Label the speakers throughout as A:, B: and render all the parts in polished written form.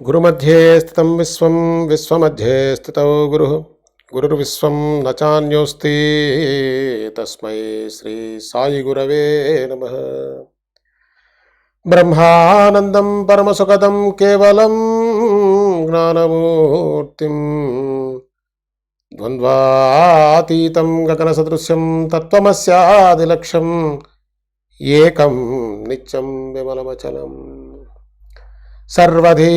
A: గురుमध्ये స్థితం విశ్వం విశ్వमध्ये స్థితో గురుః గురుర్విశ్వం న చాన్యోస్తి తస్మై శ్రీ సాయి గురవే నమః. బ్రహ్మానందం పరమసుఖదం కేవలం జ్ఞానమూర్తిం ద్వంద్వాతీతం గగనసదృశ్యం తత్వమస్యాదిలక్ష్యం ఏకం నిత్యం విమలమచలం సర్వధీ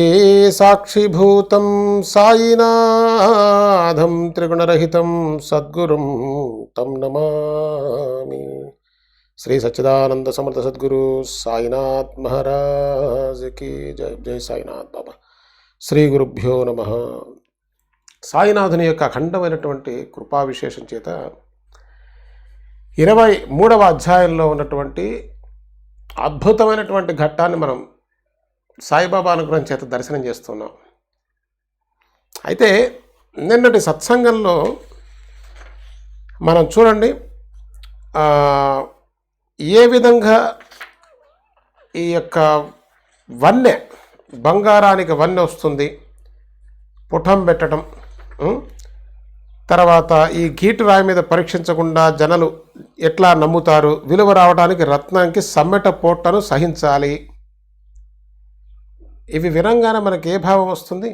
A: సాక్షిభూతం సాయినాథం త్రిగుణరహితం సద్గురుం తం నమామి. శ్రీ సచ్చిదానంద సమర్థ సద్గురు సాయినాథ్ మహారాజ్ కి జై. జై సాయినాథ్ బాబా. శ్రీ గురుభ్యో నమః. సాయినాథుని యొక్క అఖండమైనటువంటి కృపా విశేషం చేత 23వ అధ్యాయంలో ఉన్నటువంటి అద్భుతమైనటువంటి ఘట్టాన్ని మనం సాయిబాబా అనుగ్రహం చేత దర్శనం చేస్తున్నాం. అయితే నిన్నటి సత్సంగంలో మనం చూడండి ఏ విధంగా ఈ యొక్క వన్నె, బంగారానికి వన్నె వస్తుంది, పుటం పెట్టడం, తర్వాత ఈ గీటు రాయి మీద పరీక్షించకుండా జనాలు ఎట్లా నమ్ముతారు, విలువ రావడానికి రత్నానికి సమ్మెట పోట్టను సహించాలి. ఇవి వినంగానే మనకి ఏ భావం వస్తుంది?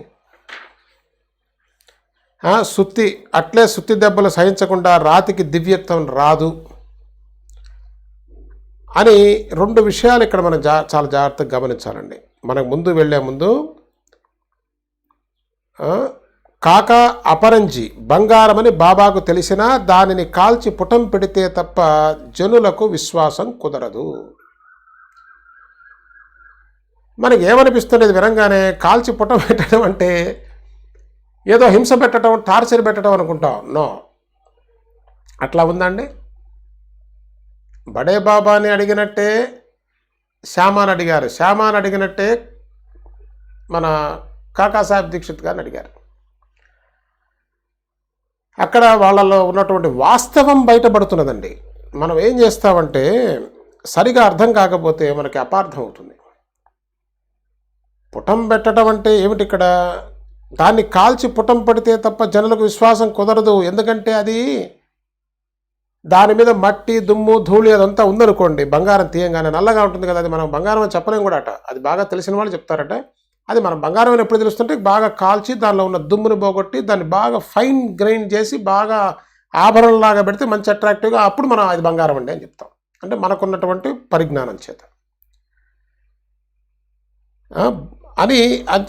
A: సుత్తి అట్లే సుత్తి దెబ్బలు సహించకుండా రాతికి దివ్యత్వం రాదు అని రెండు విషయాలు ఇక్కడ మనం చాలా జాగ్రత్తగా గమనించాలండి. మనకు ముందు వెళ్ళే ముందు కాక అపరంజి బంగారమని బాబాకు తెలిసినా దానిని కాల్చి పుటం పెడితే తప్ప జనులకు విశ్వాసం కుదరదు. మనకి ఏమనిపిస్తుంది వినంగానే? కాల్చి పుటం పెట్టడం అంటే ఏదో హింస పెట్టడం, టార్చర్ పెట్టడం అనుకుంటాం. నో, అట్లా ఉందండి. బడే బాబాని అడిగినట్టే శ్యామాని అడిగారు, శ్యామాని అడిగినట్టే మన కాకాసాహెబ్ దీక్షిత్ గారిని అడిగారు. అక్కడ వాళ్ళలో ఉన్నటువంటి వాస్తవం బయటపడుతున్నదండి. మనం ఏం చేస్తామంటే సరిగా అర్థం కాకపోతే మనకి అపార్థం అవుతుంది. పుటం పెట్టడం అంటే ఏమిటి? ఇక్కడ దాన్ని కాల్చి పుటం పెడితే తప్ప జనులకు విశ్వాసం కుదరదు. ఎందుకంటే అది దాని మీద మట్టి, దుమ్ము, ధూళి అదంతా ఉందనుకోండి, బంగారం తీయంగానే నల్లగా ఉంటుంది కదా, అది మనం బంగారం అని చెప్పలేం కూడా అట. అది బాగా తెలిసిన వాళ్ళు చెప్తారట. అది మనం బంగారం అని ఎప్పుడు తెలుస్తుంటే బాగా కాల్చి దానిలో ఉన్న దుమ్ముని పోగొట్టి దాన్ని బాగా ఫైన్ గ్రైండ్ చేసి బాగా ఆభరణలాగా పెడితే మంచి అట్రాక్టివ్గా, అప్పుడు మనం అది బంగారం అండి అని చెప్తాం. అంటే మనకున్నటువంటి పరిజ్ఞానం చేత అని అది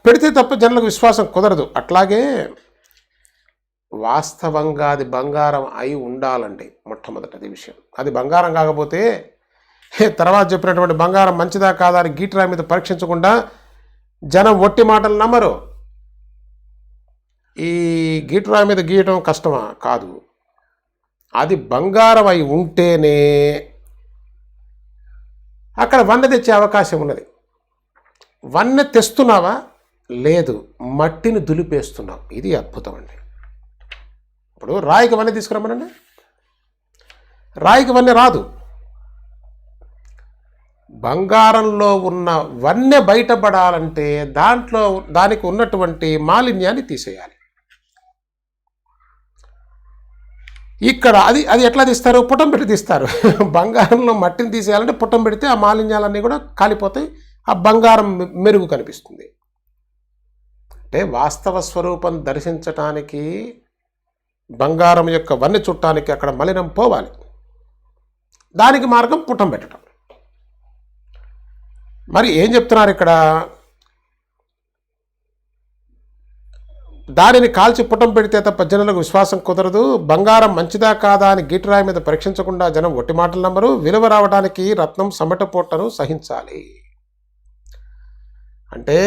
A: పెడితే తప్ప జనులకు విశ్వాసం కుదరదు. అట్లాగే వాస్తవంగా అది బంగారం అయి ఉండాలండి. మొట్టమొదటిది విషయం అది బంగారం కాకపోతే తర్వాత చెప్పినటువంటి బంగారం మంచిదా కాదా అని గీటరాయి మీద పరీక్షించకుండా జనం ఒట్టి మాటలు నమ్మరు. ఈ గీటరాయి మీద గీయటం కష్టమా? కాదు. అది బంగారం అయి ఉంటేనే అక్కడ వన్నె తెచ్చే అవకాశం ఉన్నది. వన్నె తెస్తున్నావా? లేదు, మట్టిని దులిపేస్తున్నావు. ఇది అద్భుతం అండి. ఇప్పుడు రాయికి వన్నె తీసుకురమ్మనండి, రాయికి వన్నె రాదు. బంగారంలో ఉన్న వన్నె బయటపడాలంటే దానికి ఉన్నటువంటి మాలిన్యాన్ని తీసేయాలి. ఇక్కడ అది ఎట్లా తీస్తారు? పుటం పెట్టి తీస్తారు. బంగారంలో మట్టిని తీసేయాలంటే పుటం పెడితే ఆ మాలిన్యాలన్నీ కూడా కాలిపోతాయి, ఆ బంగారం మెరుగు కనిపిస్తుంది. అంటే వాస్తవ స్వరూపం దర్శించటానికి బంగారం యొక్క వన్నె చుట్టానికి అక్కడ మలినం పోవాలి. దానికి మార్గం పుటం పెట్టడం. మరి ఏం చెప్తున్నారు ఇక్కడ? దానిని కాల్చి పుటం పెడితే తప్ప జనులకు విశ్వాసం కుదరదు. బంగారం మంచిదా కాదా అని గీటరాయి మీద పరీక్షించకుండా జనం ఒట్టి మాటలు నమ్మరు. విలువ రావడానికి రత్నం సమెట పొట్టను సహించాలి. అంటే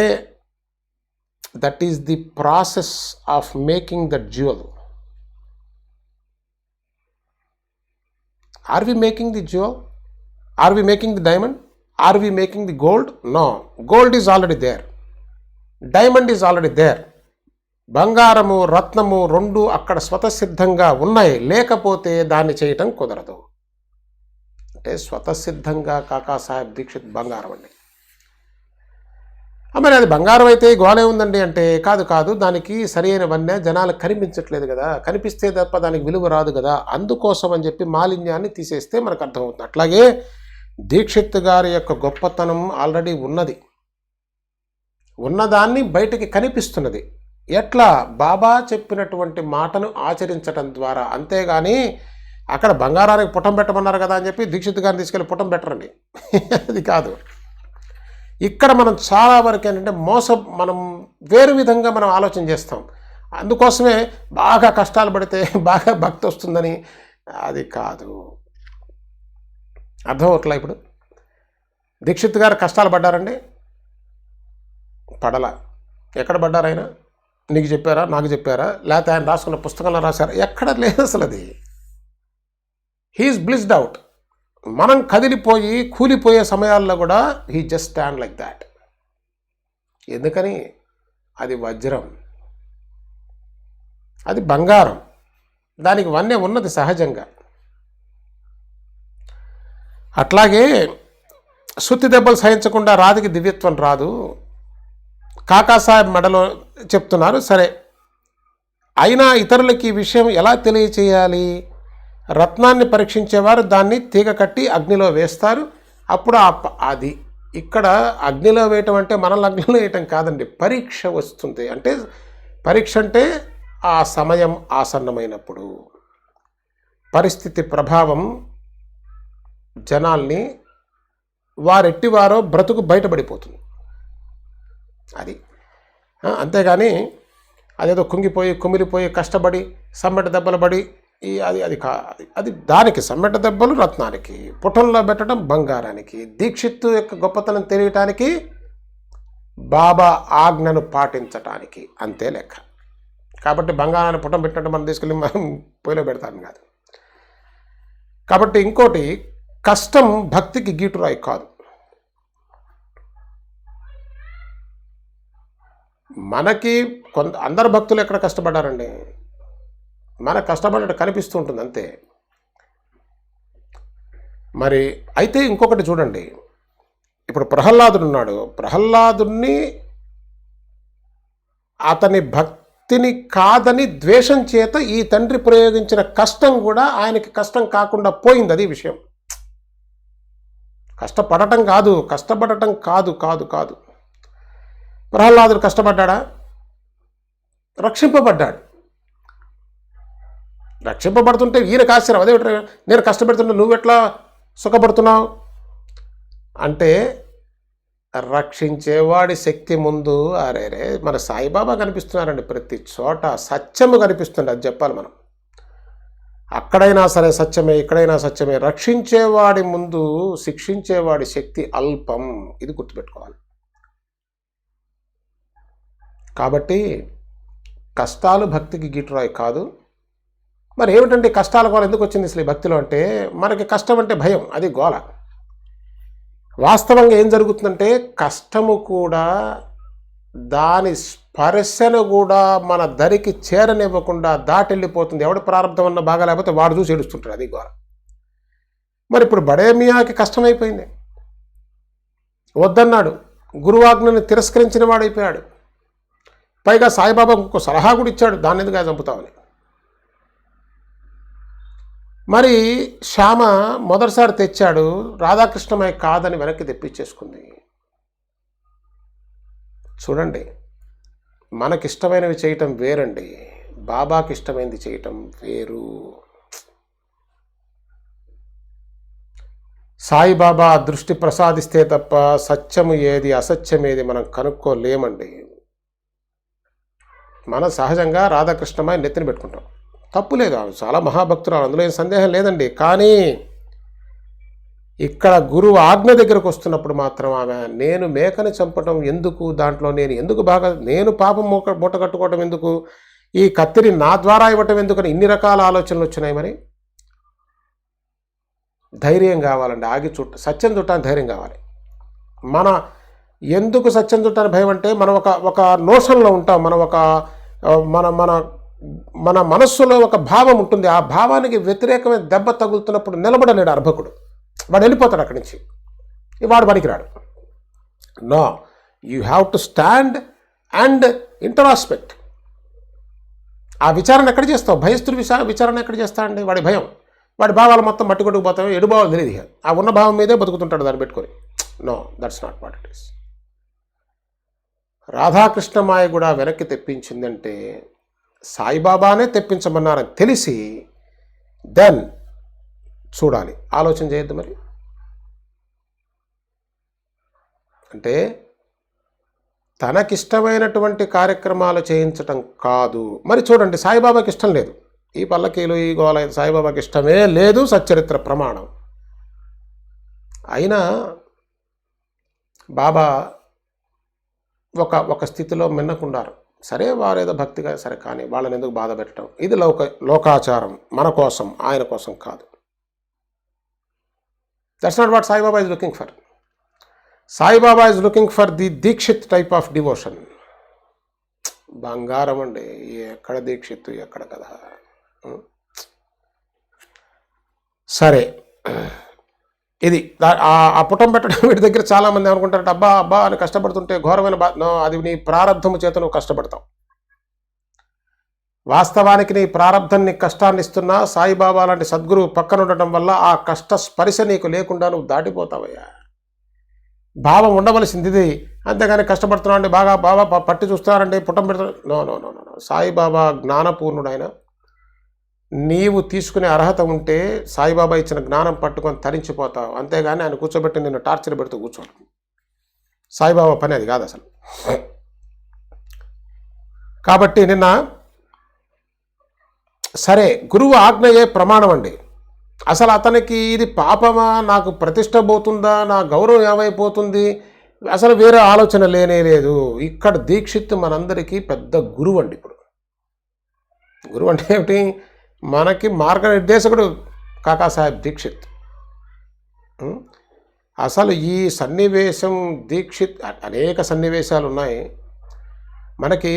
A: that is the process of making the jewel. Are we making the jewel? Are we making the diamond? Are we making the gold? No, gold is already there, diamond is already there. బంగారము, రత్నము రెండు అక్కడ స్వతసిద్ధంగా ఉన్నాయి, లేకపోతే దాన్ని చేయటం కుదరదు. అంటే స్వతసిద్ధంగా కాకాసాహెబ్ దీక్షిత్ బంగారం అండి. మరి అది బంగారం అయితే గోలే ఉందండి అంటే, కాదు కాదు, దానికి సరైన వన్నె జనాలకు కనిపించట్లేదు కదా, కనిపిస్తే తప్ప దానికి విలువ రాదు కదా, అందుకోసం అని చెప్పి మాలిన్యాన్ని తీసేస్తే మనకు అర్థమవుతుంది. అట్లాగే దీక్షిత్ గారి యొక్క గొప్పతనం ఆల్రెడీ ఉన్నదాన్ని బయటికి కనిపిస్తున్నది. ఎట్లా? బాబా చెప్పినటువంటి మాటను ఆచరించటం ద్వారా. అంతేగాని అక్కడ బంగారానికి పుటం పెట్టమన్నారు కదా అని చెప్పి దీక్షిత్ గారిని తీసుకెళ్ళి పుటం పెట్టరండి. అది కాదు. ఇక్కడ మనం చాలా వరకు ఏంటంటే మనం వేరు విధంగా మనం ఆలోచన చేస్తాం. అందుకోసమే బాగా కష్టాలు పడితే బాగా భక్తి వస్తుందని. అది కాదు. అర్థం అవట్లా? ఇప్పుడు దీక్షిత్ గారు కష్టాలు పడ్డారండి? పడలా. ఎక్కడ పడ్డారు ఆయన? నీకు చెప్పారా, నాకు చెప్పారా, లేకపోతే ఆయన రాసుకున్న పుస్తకంలో రాశారా? ఎక్కడ లేదు అసలు. అది హీఈస్ బ్లిస్డ్ అవుట్. మనం కదిలిపోయి కూలిపోయే సమయాల్లో కూడా he just stand like that. ఎందుకని? అది వజ్రం, అది బంగారం, దానికి వన్నె ఉన్నది సహజంగా. అట్లాగే సుత్తి దెబ్బలు సహించకుండా రాతికి దివ్యత్వం రాదు. కాకాసాహెబ్ మెడలో చెప్తున్నారు. సరే, అయినా ఇతరులకి ఈ విషయం ఎలా తెలియచేయాలి? రత్నాన్ని పరీక్షించేవారు దాన్ని తీగ కట్టి అగ్నిలో వేస్తారు. అప్పుడు అది ఇక్కడ అగ్నిలో వేయటం అంటే మనల్ని అగ్నిలో వేయటం కాదండి, పరీక్ష వస్తుంది. అంటే పరీక్ష అంటే ఆ సమయం ఆసన్నమైనప్పుడు పరిస్థితి ప్రభావం జనాల్ని వారెట్టివారో బ్రతుకు బయటపడిపోతుంది. అది అంతేగాని అదేదో కుంగిపోయి కుమిలిపోయి కష్టపడి సమ్మెట దెబ్బలు పడి అది దానికి సమ్మెట దెబ్బలు రత్నానికి, పుటంలో పెట్టడం బంగారానికి, దీక్షిత్తు యొక్క గొప్పతనం తెలియటానికి, బాబా ఆజ్ఞను పాటించటానికి, అంతే లెక్క. కాబట్టి బంగారాన్ని పుటం పెట్టినట్టు మనం తీసుకెళ్ళి మనం పొయ్యిలో పెడతాం కాదు. కాబట్టి ఇంకోటి, కష్టం భక్తికి గీటురాయి కాదు. మనకి అందరు భక్తులు ఎక్కడ కష్టపడ్డారండి? మనకు కష్టపడినట్టు కనిపిస్తూ ఉంటుంది అంతే. మరి అయితే ఇంకొకటి చూడండి, ఇప్పుడు ప్రహ్లాదుడు ఉన్నాడు. ప్రహ్లాదుని అతని భక్తిని కాదని ద్వేషం చేత ఈ తండ్రి ప్రయోగించిన కష్టం కూడా ఆయనకి కష్టం కాకుండా పోయింది. అది విషయం. కష్టపడటం కాదు. ప్రహ్లాదుడు కష్టపడ్డా? రక్షింపబడ్డాడు. రక్షింపబడుతుంటే ఈయనకు ఆశ్చర్యం. అదే నేను కష్టపెడుతుంటే నువ్వెట్లా సుఖపడుతున్నావు అంటే, రక్షించేవాడి శక్తి ముందు అరేరే మన సాయిబాబా కనిపిస్తున్నారండి. ప్రతి చోట సత్యము కనిపిస్తుంది. అది చెప్పాలి మనం. అక్కడైనా సరే సత్యమే, ఇక్కడైనా సత్యమే. రక్షించేవాడి ముందు శిక్షించేవాడి శక్తి అల్పం. ఇది గుర్తుపెట్టుకోవాలి. కాబట్టి కష్టాలు భక్తికి గిట్టురాయి కాదు. మరి ఏమిటంటే కష్టాల గోల ఎందుకు వచ్చింది అసలు ఈ భక్తిలో అంటే, మనకి కష్టం అంటే భయం, అది గోల. వాస్తవంగా ఏం జరుగుతుందంటే, కష్టము కూడా దాని స్పర్శను కూడా మన దరికి చేరనివ్వకుండా దాటెళ్ళిపోతుంది. ఎవడు ప్రారంభం అన్న బాగా లేకపోతే వాడు చూసి ఏడుస్తుంటాడు. అది గోల. మరి ఇప్పుడు బడేమియాకి కష్టమైపోయింది. వద్దన్నాడు, గురువాజ్ఞని తిరస్కరించిన వాడైపోయాడు. పైగా సాయిబాబా ఇంకో సలహా కూడా ఇచ్చాడు, దాన్ని ఎందుకు చంపుతామని. మరి శ్యామ మొదటిసారి తెచ్చాడు, రాధాకృష్ణమయ్య కాదని వెనక్కి తెప్పించేసుకుంది. చూడండి, మనకిష్టమైనవి చేయటం వేరండి, బాబాకి ఇష్టమైనది చేయటం వేరు. సాయిబాబా దృష్టి ప్రసాదిస్తే తప్ప సత్యము ఏది అసత్యం ఏది మనం కనుక్కోలేమండి. మన సహజంగా రాధాకృష్ణమయ్య నెత్తిని పెట్టుకుంటాం, తప్పు లేదు, చాలా మహాభక్తురాలు, అందులో ఏం సందేహం లేదండి. కానీ ఇక్కడ గురువు ఆజ్ఞ దగ్గరకు వస్తున్నప్పుడు మాత్రం ఆమె నేను మేకని చంపటం ఎందుకు, దాంట్లో నేను పాపం మూట కట్టుకోవటం ఎందుకు, ఈ కత్తిని నా ద్వారా ఇవ్వటం ఎందుకని ఇన్ని రకాల ఆలోచనలు వచ్చినాయి. మరి ధైర్యం కావాలండి, సత్యం చుట్టానికి ధైర్యం కావాలి. ఎందుకు సత్యం చుట్టానికి భయం అంటే, మనం ఒక నోషన్లో ఉంటాం, మన మనస్సులో ఒక భావం ఉంటుంది. ఆ భావానికి వ్యతిరేకమైన దెబ్బ తగులుతున్నప్పుడు నిలబడలేడు అర్భకుడు, వాడు వెళ్ళిపోతాడు అక్కడి నుంచి, వాడు పనికిరాడు. No, you have to stand and introspect. ఆ విచారణ ఎక్కడ చేస్తావు? భయస్థుడి విచారణ ఎక్కడ చేస్తా అండి? వాడి భయం, వాడి భావాలు మొత్తం మట్టి కొట్టుకుపోతాయి. ఎడు భావాలు తెలియదు. ఆ ఉన్న భావం మీదే బతుకుతుంటాడు దాన్ని పెట్టుకొని. No, that's not what it is. Radhakrishna మాయ కూడా వెనక్కి తెప్పించిందంటే సాయిబాబానే తెప్పించమన్నారని తెలిసి దెన్ చూడాలి, ఆలోచన చేయొద్దు. మరి అంటే తనకిష్టమైనటువంటి కార్యక్రమాలు చేయించటం కాదు. మరి చూడండి, సాయిబాబాకి ఇష్టం లేదు ఈ పల్లకీలు, ఈ గోల, సాయిబాబాకి ఇష్టమే లేదు, సచ్చరిత్ర ప్రమాణం. అయినా బాబా ఒక స్థితిలో మిన్నకున్నారు. సరే, వారేదో భక్తిగా సరే, కానీ వాళ్ళని ఎందుకు బాధ పెట్టడం? ఇది లోకాచారం, మన కోసం, ఆయన కోసం కాదు. That's not what Saibaba is looking for. Saibaba is looking for the Dikshit type of devotion. బంగారం అండి, ఎక్కడ దీక్షిత్, ఎక్కడ కదా. సరే, ఇది ఆ పుటం పెట్టడం వీటి దగ్గర చాలామంది అనుకుంటారట, అబ్బా అబ్బా అని కష్టపడుతుంటే ఘోరమైన అది నీ ప్రారంధము చేత నువ్వు కష్టపడతావు. వాస్తవానికి నీ ప్రారంధం నీకు కష్టాన్ని ఇస్తున్నా సాయిబాబా లాంటి సద్గురువు పక్కన ఉండటం వల్ల ఆ కష్ట స్పర్శ నీకు లేకుండా నువ్వు దాటిపోతావయ్యా. భావం ఉండవలసింది ఇది, అంతేగాని కష్టపడుతున్నావు అండి, బాగా పట్టి చూస్తారండి, పుటం పెడుతున్నా. No no no no. Saibaba జ్ఞానపూర్ణుడైన, నీవు తీసుకునే అర్హత ఉంటే సాయిబాబా ఇచ్చిన జ్ఞానం పట్టుకొని తరించిపోతావు, అంతేగాని ఆయన కూర్చోబెట్టి నిన్ను టార్చర్ పెడుతూ కూర్చోడు. సాయిబాబా పని అది కాదు అసలు. కాబట్టి నిన్న సరే, గురువు ఆజ్ఞయే ప్రమాణం అండి. అసలు అతనికి ఇది పాపమా, నాకు ప్రతిష్ట పోతుందా, నా గౌరవం ఏమైపోతుంది, అసలు వేరే ఆలోచన లేనే లేదు. ఇక్కడ దీక్షిత్ మనందరికీ పెద్ద గురువు అండి. ఇప్పుడు గురువు అంటే ఏమిటి? మనకి మార్గనిర్దేశకుడు కాకాసాహెబ్ దీక్షిత్. అసలు ఈ సన్నివేశం దీక్షిత్, అనేక సన్నివేశాలు ఉన్నాయి. మనకి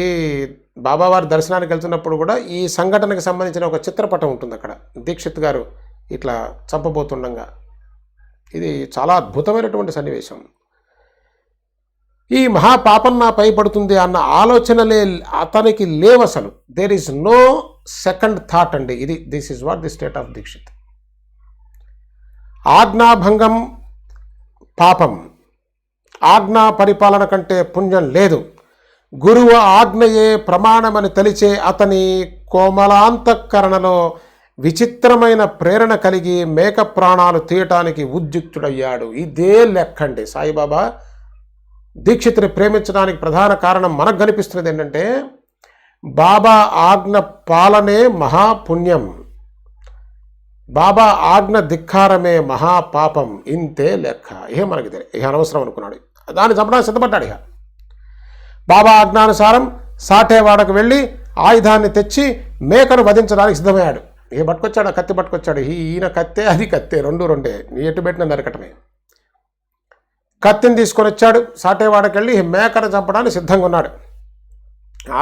A: బాబావారి దర్శనానికి వెళ్తున్నప్పుడు కూడా ఈ సంఘటనకు సంబంధించిన ఒక చిత్రపటం ఉంటుంది అక్కడ. దీక్షిత్ గారు ఇట్లా చంపబోతుండగా, ఇది చాలా అద్భుతమైనటువంటి సన్నివేశం. ఈ మహాపాపం నాపై పడుతుంది అన్న ఆలోచనలే అతనికి లేవు అసలు. There is no second thought అండి. This is what the state of Dikshit. ఆజ్ఞాభంగం పాపం, ఆజ్ఞా పరిపాలన కంటే పుణ్యం లేదు. గురువు ఆజ్ఞయే ప్రమాణమని తెలిచే అతని కోమలాంతఃకరణలో విచిత్రమైన ప్రేరణ కలిగి మేక ప్రాణాలు తీయటానికి ఉద్యుక్తుడయ్యాడు. ఇదే లెక్కండి. సాయిబాబా దీక్షితుని ప్రేమించడానికి ప్రధాన కారణం మనకు కనిపిస్తున్నది ఏంటంటే, బాబా ఆజ్ఞ పాలనే మహాపుణ్యం, బాబా ఆజ్ఞ ధిక్కారమే మహాపాపం. ఇంతే లెక్క. మనకి తెలియదు, అనవసరం అనుకున్నాడు. దాన్ని చంపడానికి సిద్ధపడ్డాడు. బాబా ఆజ్ఞానుసారం సాటేవాడకు వెళ్ళి ఆయుధాన్ని తెచ్చి మేకను వధించడానికి సిద్ధమయ్యాడు. పట్టుకొచ్చాడు, కత్తి పట్టుకొచ్చాడు. ఈయన కత్తే, అది కత్తే, రెండే. ఎటు పెట్టిన నరకటమే. కత్తిని తీసుకొని వచ్చాడు, సాటేవాడకి వెళ్ళి మేకను చంపడానికి సిద్ధంగా ఉన్నాడు.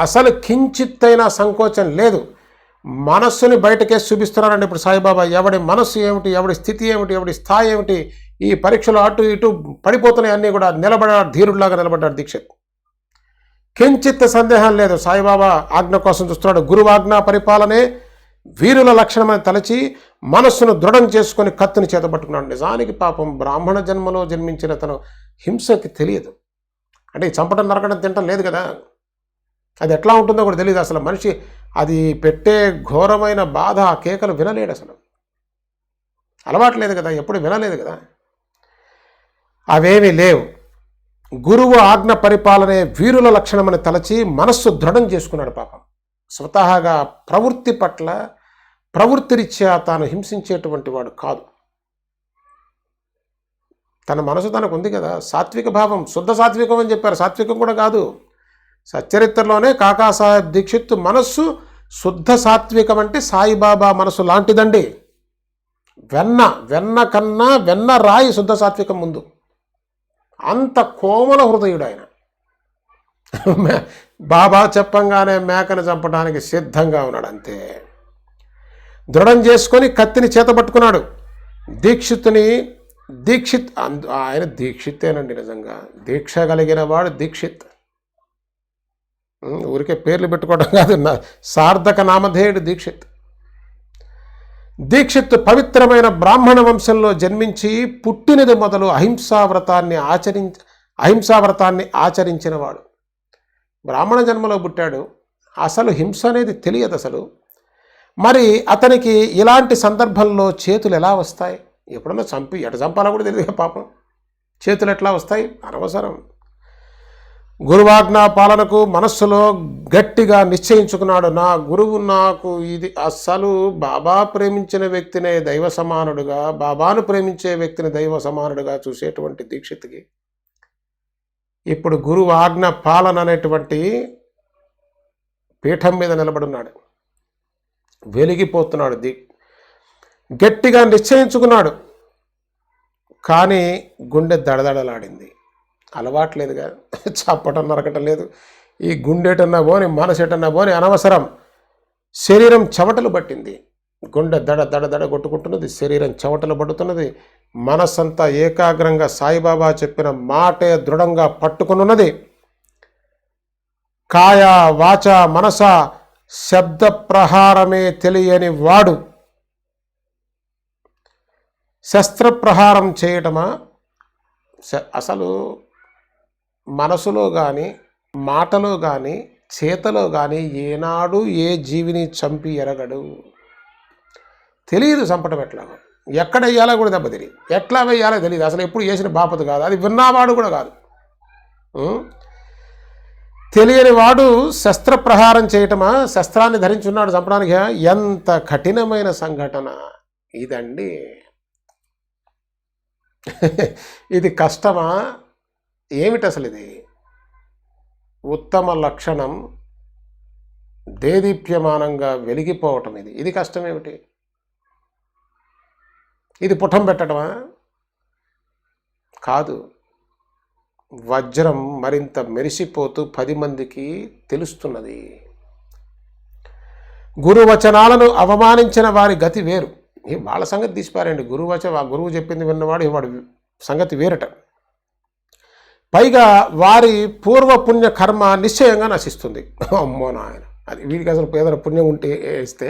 A: అసలు కించిత్తైనా సంకోచం లేదు. మనస్సుని బయటకేసి చూపిస్తున్నారండి ఇప్పుడు సాయిబాబా. ఎవడి మనస్సు ఏమిటి, ఎవడి స్థితి ఏమిటి, ఎవడి స్థాయి ఏమిటి, ఈ పరీక్షలు అటు ఇటు పడిపోతున్నాయి అన్నీ కూడా. నిలబడ్డాడు, ధీరుడిలాగా నిలబడ్డాడు దీక్షిత్. కించిత్ సందేహం లేదు, సాయిబాబా ఆజ్ఞ కోసం చూస్తున్నాడు. గురువు ఆజ్ఞా పరిపాలనే వీరుల లక్షణమని తలచి మనస్సును దృఢం చేసుకొని కత్తిని చేతపట్టుకున్నాడు. నిజానికి పాపం బ్రాహ్మణ జన్మలో జన్మించిన తను హింసకి తెలియదు. అంటే చంపడం, నరకడం, తినటం లేదు కదా. అది ఎట్లా ఉంటుందో కూడా తెలియదు అసలు. మనిషి అది పెట్టే ఘోరమైన బాధ, ఆ కేకలు వినలేడు అసలు. అలవాటు లేదు కదా, ఎప్పుడు వినలేదు కదా. అవేమీ లేవు. గురువు ఆజ్ఞ పరిపాలనే వీరుల లక్షణమని తలచి మనస్సు దృఢం చేసుకున్నాడు. పాపం స్వతహాగా ప్రవృత్తి పట్ల, ప్రవృత్తిరీత్యా తాను హింసించేటువంటి వాడు కాదు. తన మనసు తనకు ఉంది కదా, సాత్విక భావం, శుద్ధ సాత్వికం అని చెప్పారు. సాత్వికం కూడా కాదు. సచ్చరిత్రలోనే కాకాసాహెబ్ దీక్షిత్ మనస్సు శుద్ధ సాత్వికం అంటే సాయిబాబా మనసు లాంటిదండి. వెన్న కన్నా వెన్న రాయి శుద్ధ సాత్వికం ముందు. అంత కోమల హృదయుడు ఆయన. బాబా చెప్పంగానే మేకను చంపడానికి సిద్ధంగా ఉన్నాడు. అంతే. దృఢం చేసుకొని కత్తిని చేతపట్టుకున్నాడు. దీక్షితుని దీక్షిత్ ఆయన దీక్షిత్తేనండి, నిజంగా దీక్ష కలిగిన వాడు దీక్షిత్. ఊరికే పేర్లు పెట్టుకోవడం కాదు, సార్థక నామధేయుడు దీక్షిత్. దీక్షిత్ పవిత్రమైన బ్రాహ్మణ వంశంలో జన్మించి పుట్టినది మొదలు అహింసావ్రతాన్ని ఆచరించినవాడు. బ్రాహ్మణ జన్మలో పుట్టాడు, అసలు హింస అనేది తెలియదు అసలు. మరి అతనికి ఇలాంటి సందర్భంలో చేతులు ఎలా వస్తాయి? ఎప్పుడన్నా చంపాలో కూడా తెలియదు పాపం. చేతులు ఎట్లా వస్తాయి? అనవసరం. గురువాజ్ఞా పాలనకు మనస్సులో గట్టిగా నిశ్చయించుకున్నాడు, నా గురువు నాకు ఇది అస్సలు బాబా ప్రేమించిన వ్యక్తినే దైవ సమానుడుగా, బాబాను ప్రేమించే వ్యక్తిని దైవ సమానుడుగా చూసేటువంటి దీక్షిత్కి ఇప్పుడు గురువు ఆజ్ఞ పాలన అనేటువంటి పీఠం మీద నిలబడున్నాడు, వెలిగిపోతున్నాడు. గట్టిగా నిశ్చయించుకున్నాడు, కానీ గుండె దడదడలాడింది. అలవాట్లేదుగా, చప్పటం నరకటం లేదు. ఈ గుండెటన్నా పోని మనసెటన్నా పోని అనవసరం. శరీరం చెమటలు పట్టింది, గుండె దడ దడ దడ కొట్టుకుంటున్నది, శరీరం చెమటలు పడుతున్నది. మనస్సంతా ఏకాగ్రంగా సాయిబాబా చెప్పిన మాటే దృఢంగా పట్టుకునున్నది. కాయ వాచ మనస శబ్ద ప్రహారమే తెలియని వాడు శస్త్రప్రహారం చేయటమా? అసలు మనసులో కానీ మాటలో కానీ చేతలో కానీ ఏనాడు ఏ జీవిని చంపి ఎరగడు. తెలియదు చంపటం ఎట్లాగో, ఎక్కడ వేయాలో కూడా దెబ్బ తెలియదు, ఎట్లా వేయాలో తెలియదు. అసలు ఎప్పుడు వేసిన బాపత కాదు, అది విన్నవాడు కూడా కాదు. తెలియని వాడు శస్త్రప్రహారం చేయటమా? శస్త్రాన్ని ధరించున్నాడు చంపడానికి. ఎంత కఠినమైన సంఘటన ఇదండి. ఇది కష్టమా? ఏమిటి అసలు ఇది? ఉత్తమ లక్షణం దేదీప్యమానంగా వెలిగిపోవటం, ఇది కష్టం ఏమిటి? ఇది పుటం పెట్టడమా? కాదు. వజ్రం మరింత మెరిసిపోతూ 10 మందికి తెలుస్తున్నది. గురువచనాలను అవమానించిన వారి గతి వేరు. వాళ్ళ సంగతి తీసిపారండి. గురువు చెప్పింది విన్నవాడు వాడి సంగతి వేరట. పైగా వారి పూర్వపుణ్య కర్మ నిశ్చయంగా నశిస్తుంది. అమ్మో నాయన, అది వీడికి అసలు ఏదైనా పుణ్యం ఉంటే ఇస్తే,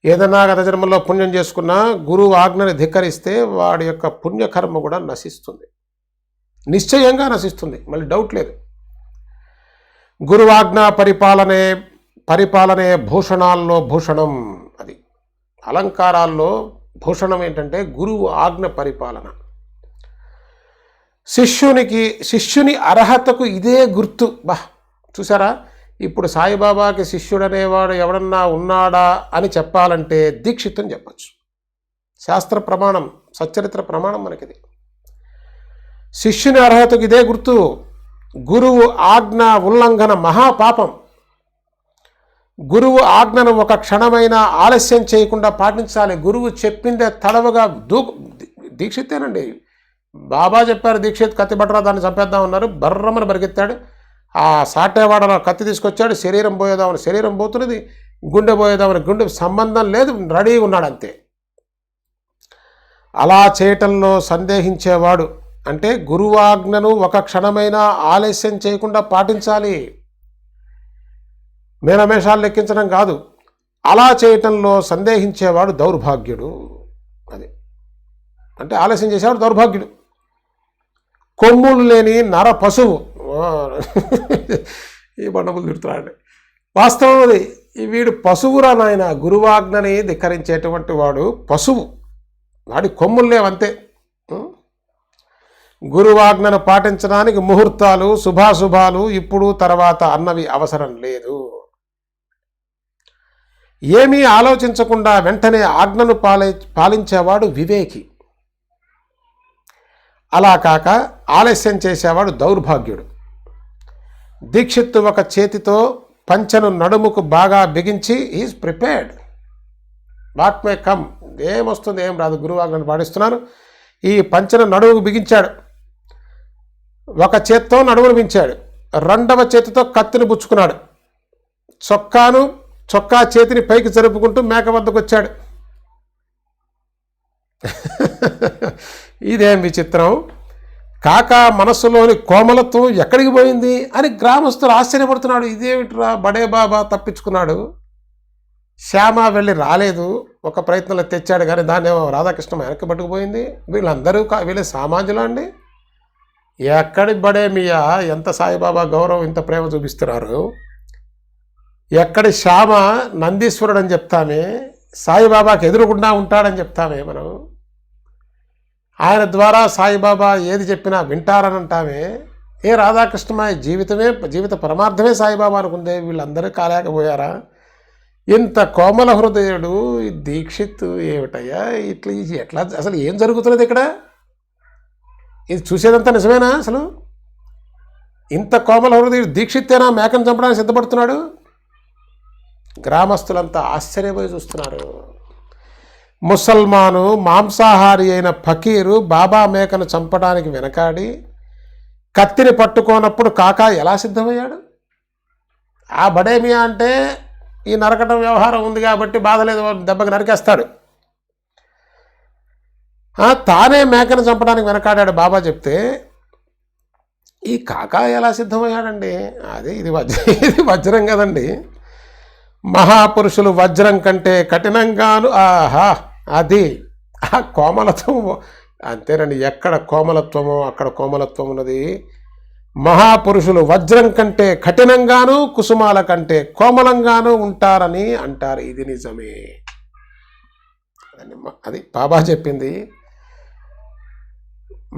A: ఏదైనా గత జన్మలో పుణ్యం చేసుకున్నా గురువు ఆజ్ఞని ధిక్కరిస్తే వాడి యొక్క పుణ్యకర్మ కూడా నశిస్తుంది, నిశ్చయంగా నశిస్తుంది, మళ్ళీ డౌట్ లేదు. గురువాజ్ఞ పరిపాలనే భూషణాల్లో భూషణం. అది అలంకారాల్లో భూషణం ఏంటంటే గురువు ఆజ్ఞ పరిపాలన. శిష్యుని అర్హతకు ఇదే గుర్తు. చూసారా, ఇప్పుడు సాయిబాబాకి శిష్యుడనేవాడు ఎవడన్నా ఉన్నాడా అని చెప్పాలంటే దీక్షిత్ చెప్పచ్చు. శాస్త్ర ప్రమాణం, సచ్చరిత్ర ప్రమాణం మనకిది. శిష్యుని అర్హతకు ఇదే గుర్తు. గురువు ఆజ్ఞ ఉల్లంఘన మహాపాపం. గురువు ఆజ్ఞను ఒక క్షణమైనా ఆలస్యం చేయకుండా పాటించాలి. గురువు చెప్పిందే తడవగా దీక్షిత్తేనండి. బాబా చెప్పారు దీక్షిత్ కత్తి పట్టరా దాన్ని చంపేద్దామన్నారు, బర్రమని పరిగెత్తాడు. ఆ సాటేవాడలో కత్తి తీసుకొచ్చాడు, శరీరం పోయేదామని శరీరం పోతున్నది, గుండె పోయేదామని గుండె, సంబంధం లేదు, రెడీగా ఉన్నాడు అంతే. అలా చేయటంలో సందేహించేవాడు అంటే గురువాజ్ఞను ఒక క్షణమైనా ఆలస్యం చేయకుండా పాటించాలి, మేనమేషాలు లెక్కించడం కాదు. అలా చేయటంలో సందేహించేవాడు దౌర్భాగ్యుడు. అది అంటే ఆలస్యం చేసేవాడు దౌర్భాగ్యుడు. కొమ్ములు లేని నర పశువు. ఈ బండములు తిడుతున్నాడు. వాస్తవం అది. వీడు పశువురా నాయన. గురువాజ్ఞని ధిక్కరించేటువంటి వాడు పశువు, వాడి కొమ్ములు లేవంతే. గురువాజ్ఞను పాటించడానికి ముహూర్తాలు, శుభాశుభాలు, ఇప్పుడు తర్వాత అన్నవి అవసరం లేదు. ఏమీ ఆలోచించకుండా వెంటనే ఆజ్ఞను పాలించేవాడు వివేకి. అలా కాక ఆలస్యం చేసేవాడు దౌర్భాగ్యుడు. దీక్షిత్ ఒక చేతితో పంచెను నడుముకు బాగా బిగించి is prepared, what may come, ఏమొస్తుంది ఏం రాదు, గురువాజ్ఞను పాటిస్తున్నాను. ఈ పంచెను నడుముకు బిగించాడు, ఒక చేత్తో నడుమును బించాడు, రెండవ చేతితో కత్తిని పుచ్చుకున్నాడు, చొక్కా చేతిని పైకి జరుపుకుంటూ మేక వద్దకు వచ్చాడు. ఇదేం విచిత్రం, కాక మనస్సులోని కోమలత్వం ఎక్కడికి పోయింది అని గ్రామస్తులు ఆశ్చర్యపడుతున్నాడు. ఇదేమిట్రా బడే బాబా తప్పించుకున్నాడు, శ్యామ వెళ్ళి రాలేదు, ఒక ప్రయత్నంలో తెచ్చాడు కానీ దాన్ని ఏమో రాధాకృష్ణ వెనక్కి పట్టుకుపోయింది. వీళ్ళందరూ వీళ్ళ సామాన్యులు అండి, ఎక్కడి బడే మీయా, ఎంత సాయిబాబా గౌరవం ఇంత ప్రేమ చూపిస్తున్నారు. ఎక్కడి శ్యామ నందీశ్వరుడు అని చెప్తామే, సాయిబాబాకి ఎదురుగుండా ఉంటాడని చెప్తామే మనం, ఆయన ద్వారా సాయిబాబా ఏది చెప్పినా వింటారని అంటామే. ఏ రాధాకృష్ణమా జీవిత పరమార్థమే సాయిబాబా అనుకుందే, వీళ్ళందరూ కాలేకపోయారా? ఇంత కోమల హృదయుడు ఈ దీక్షిత్ ఏమిటయ్యా, ఎట్లా అసలు ఏం జరుగుతున్నది ఇక్కడ? ఇది చూసేదంతా నిజమేనా? అసలు ఇంత కోమల హృదయుడు దీక్షిత్తేనా మేకను చంపడానికి సిద్ధపడుతున్నాడు? గ్రామస్తులంతా ఆశ్చర్యపోయి చూస్తున్నారు. ముసల్మాను మాంసాహారి అయిన ఫకీరు బాబా మేకను చంపడానికి వెనకాడి కత్తిని పట్టుకోనప్పుడు కాకా ఎలా సిద్ధమయ్యాడు? ఆ బడేమియా అంటే ఈ నరకటం వ్యవహారం ఉంది కాబట్టి బాధలేదు, దెబ్బకి నరికేస్తాడు. తానే మేకను చంపడానికి వెనకాడాడు బాబా చెప్తే ఈ కాకా ఎలా సిద్ధమయ్యాడండి? ఇది వజ్రం కదండి. మహాపురుషులు వజ్రం కంటే కఠినంగాను, ఆహా అది ఆ కోమలత్వం అంతేనండి. ఎక్కడ కోమలత్వమో అక్కడ కోమలత్వం ఉన్నది. మహాపురుషులు వజ్రం కంటే కఠినంగాను కుసుమాల కంటే కోమలంగాను ఉంటారని అంటారు. ఇది నిజమే, అది బాబా చెప్పింది.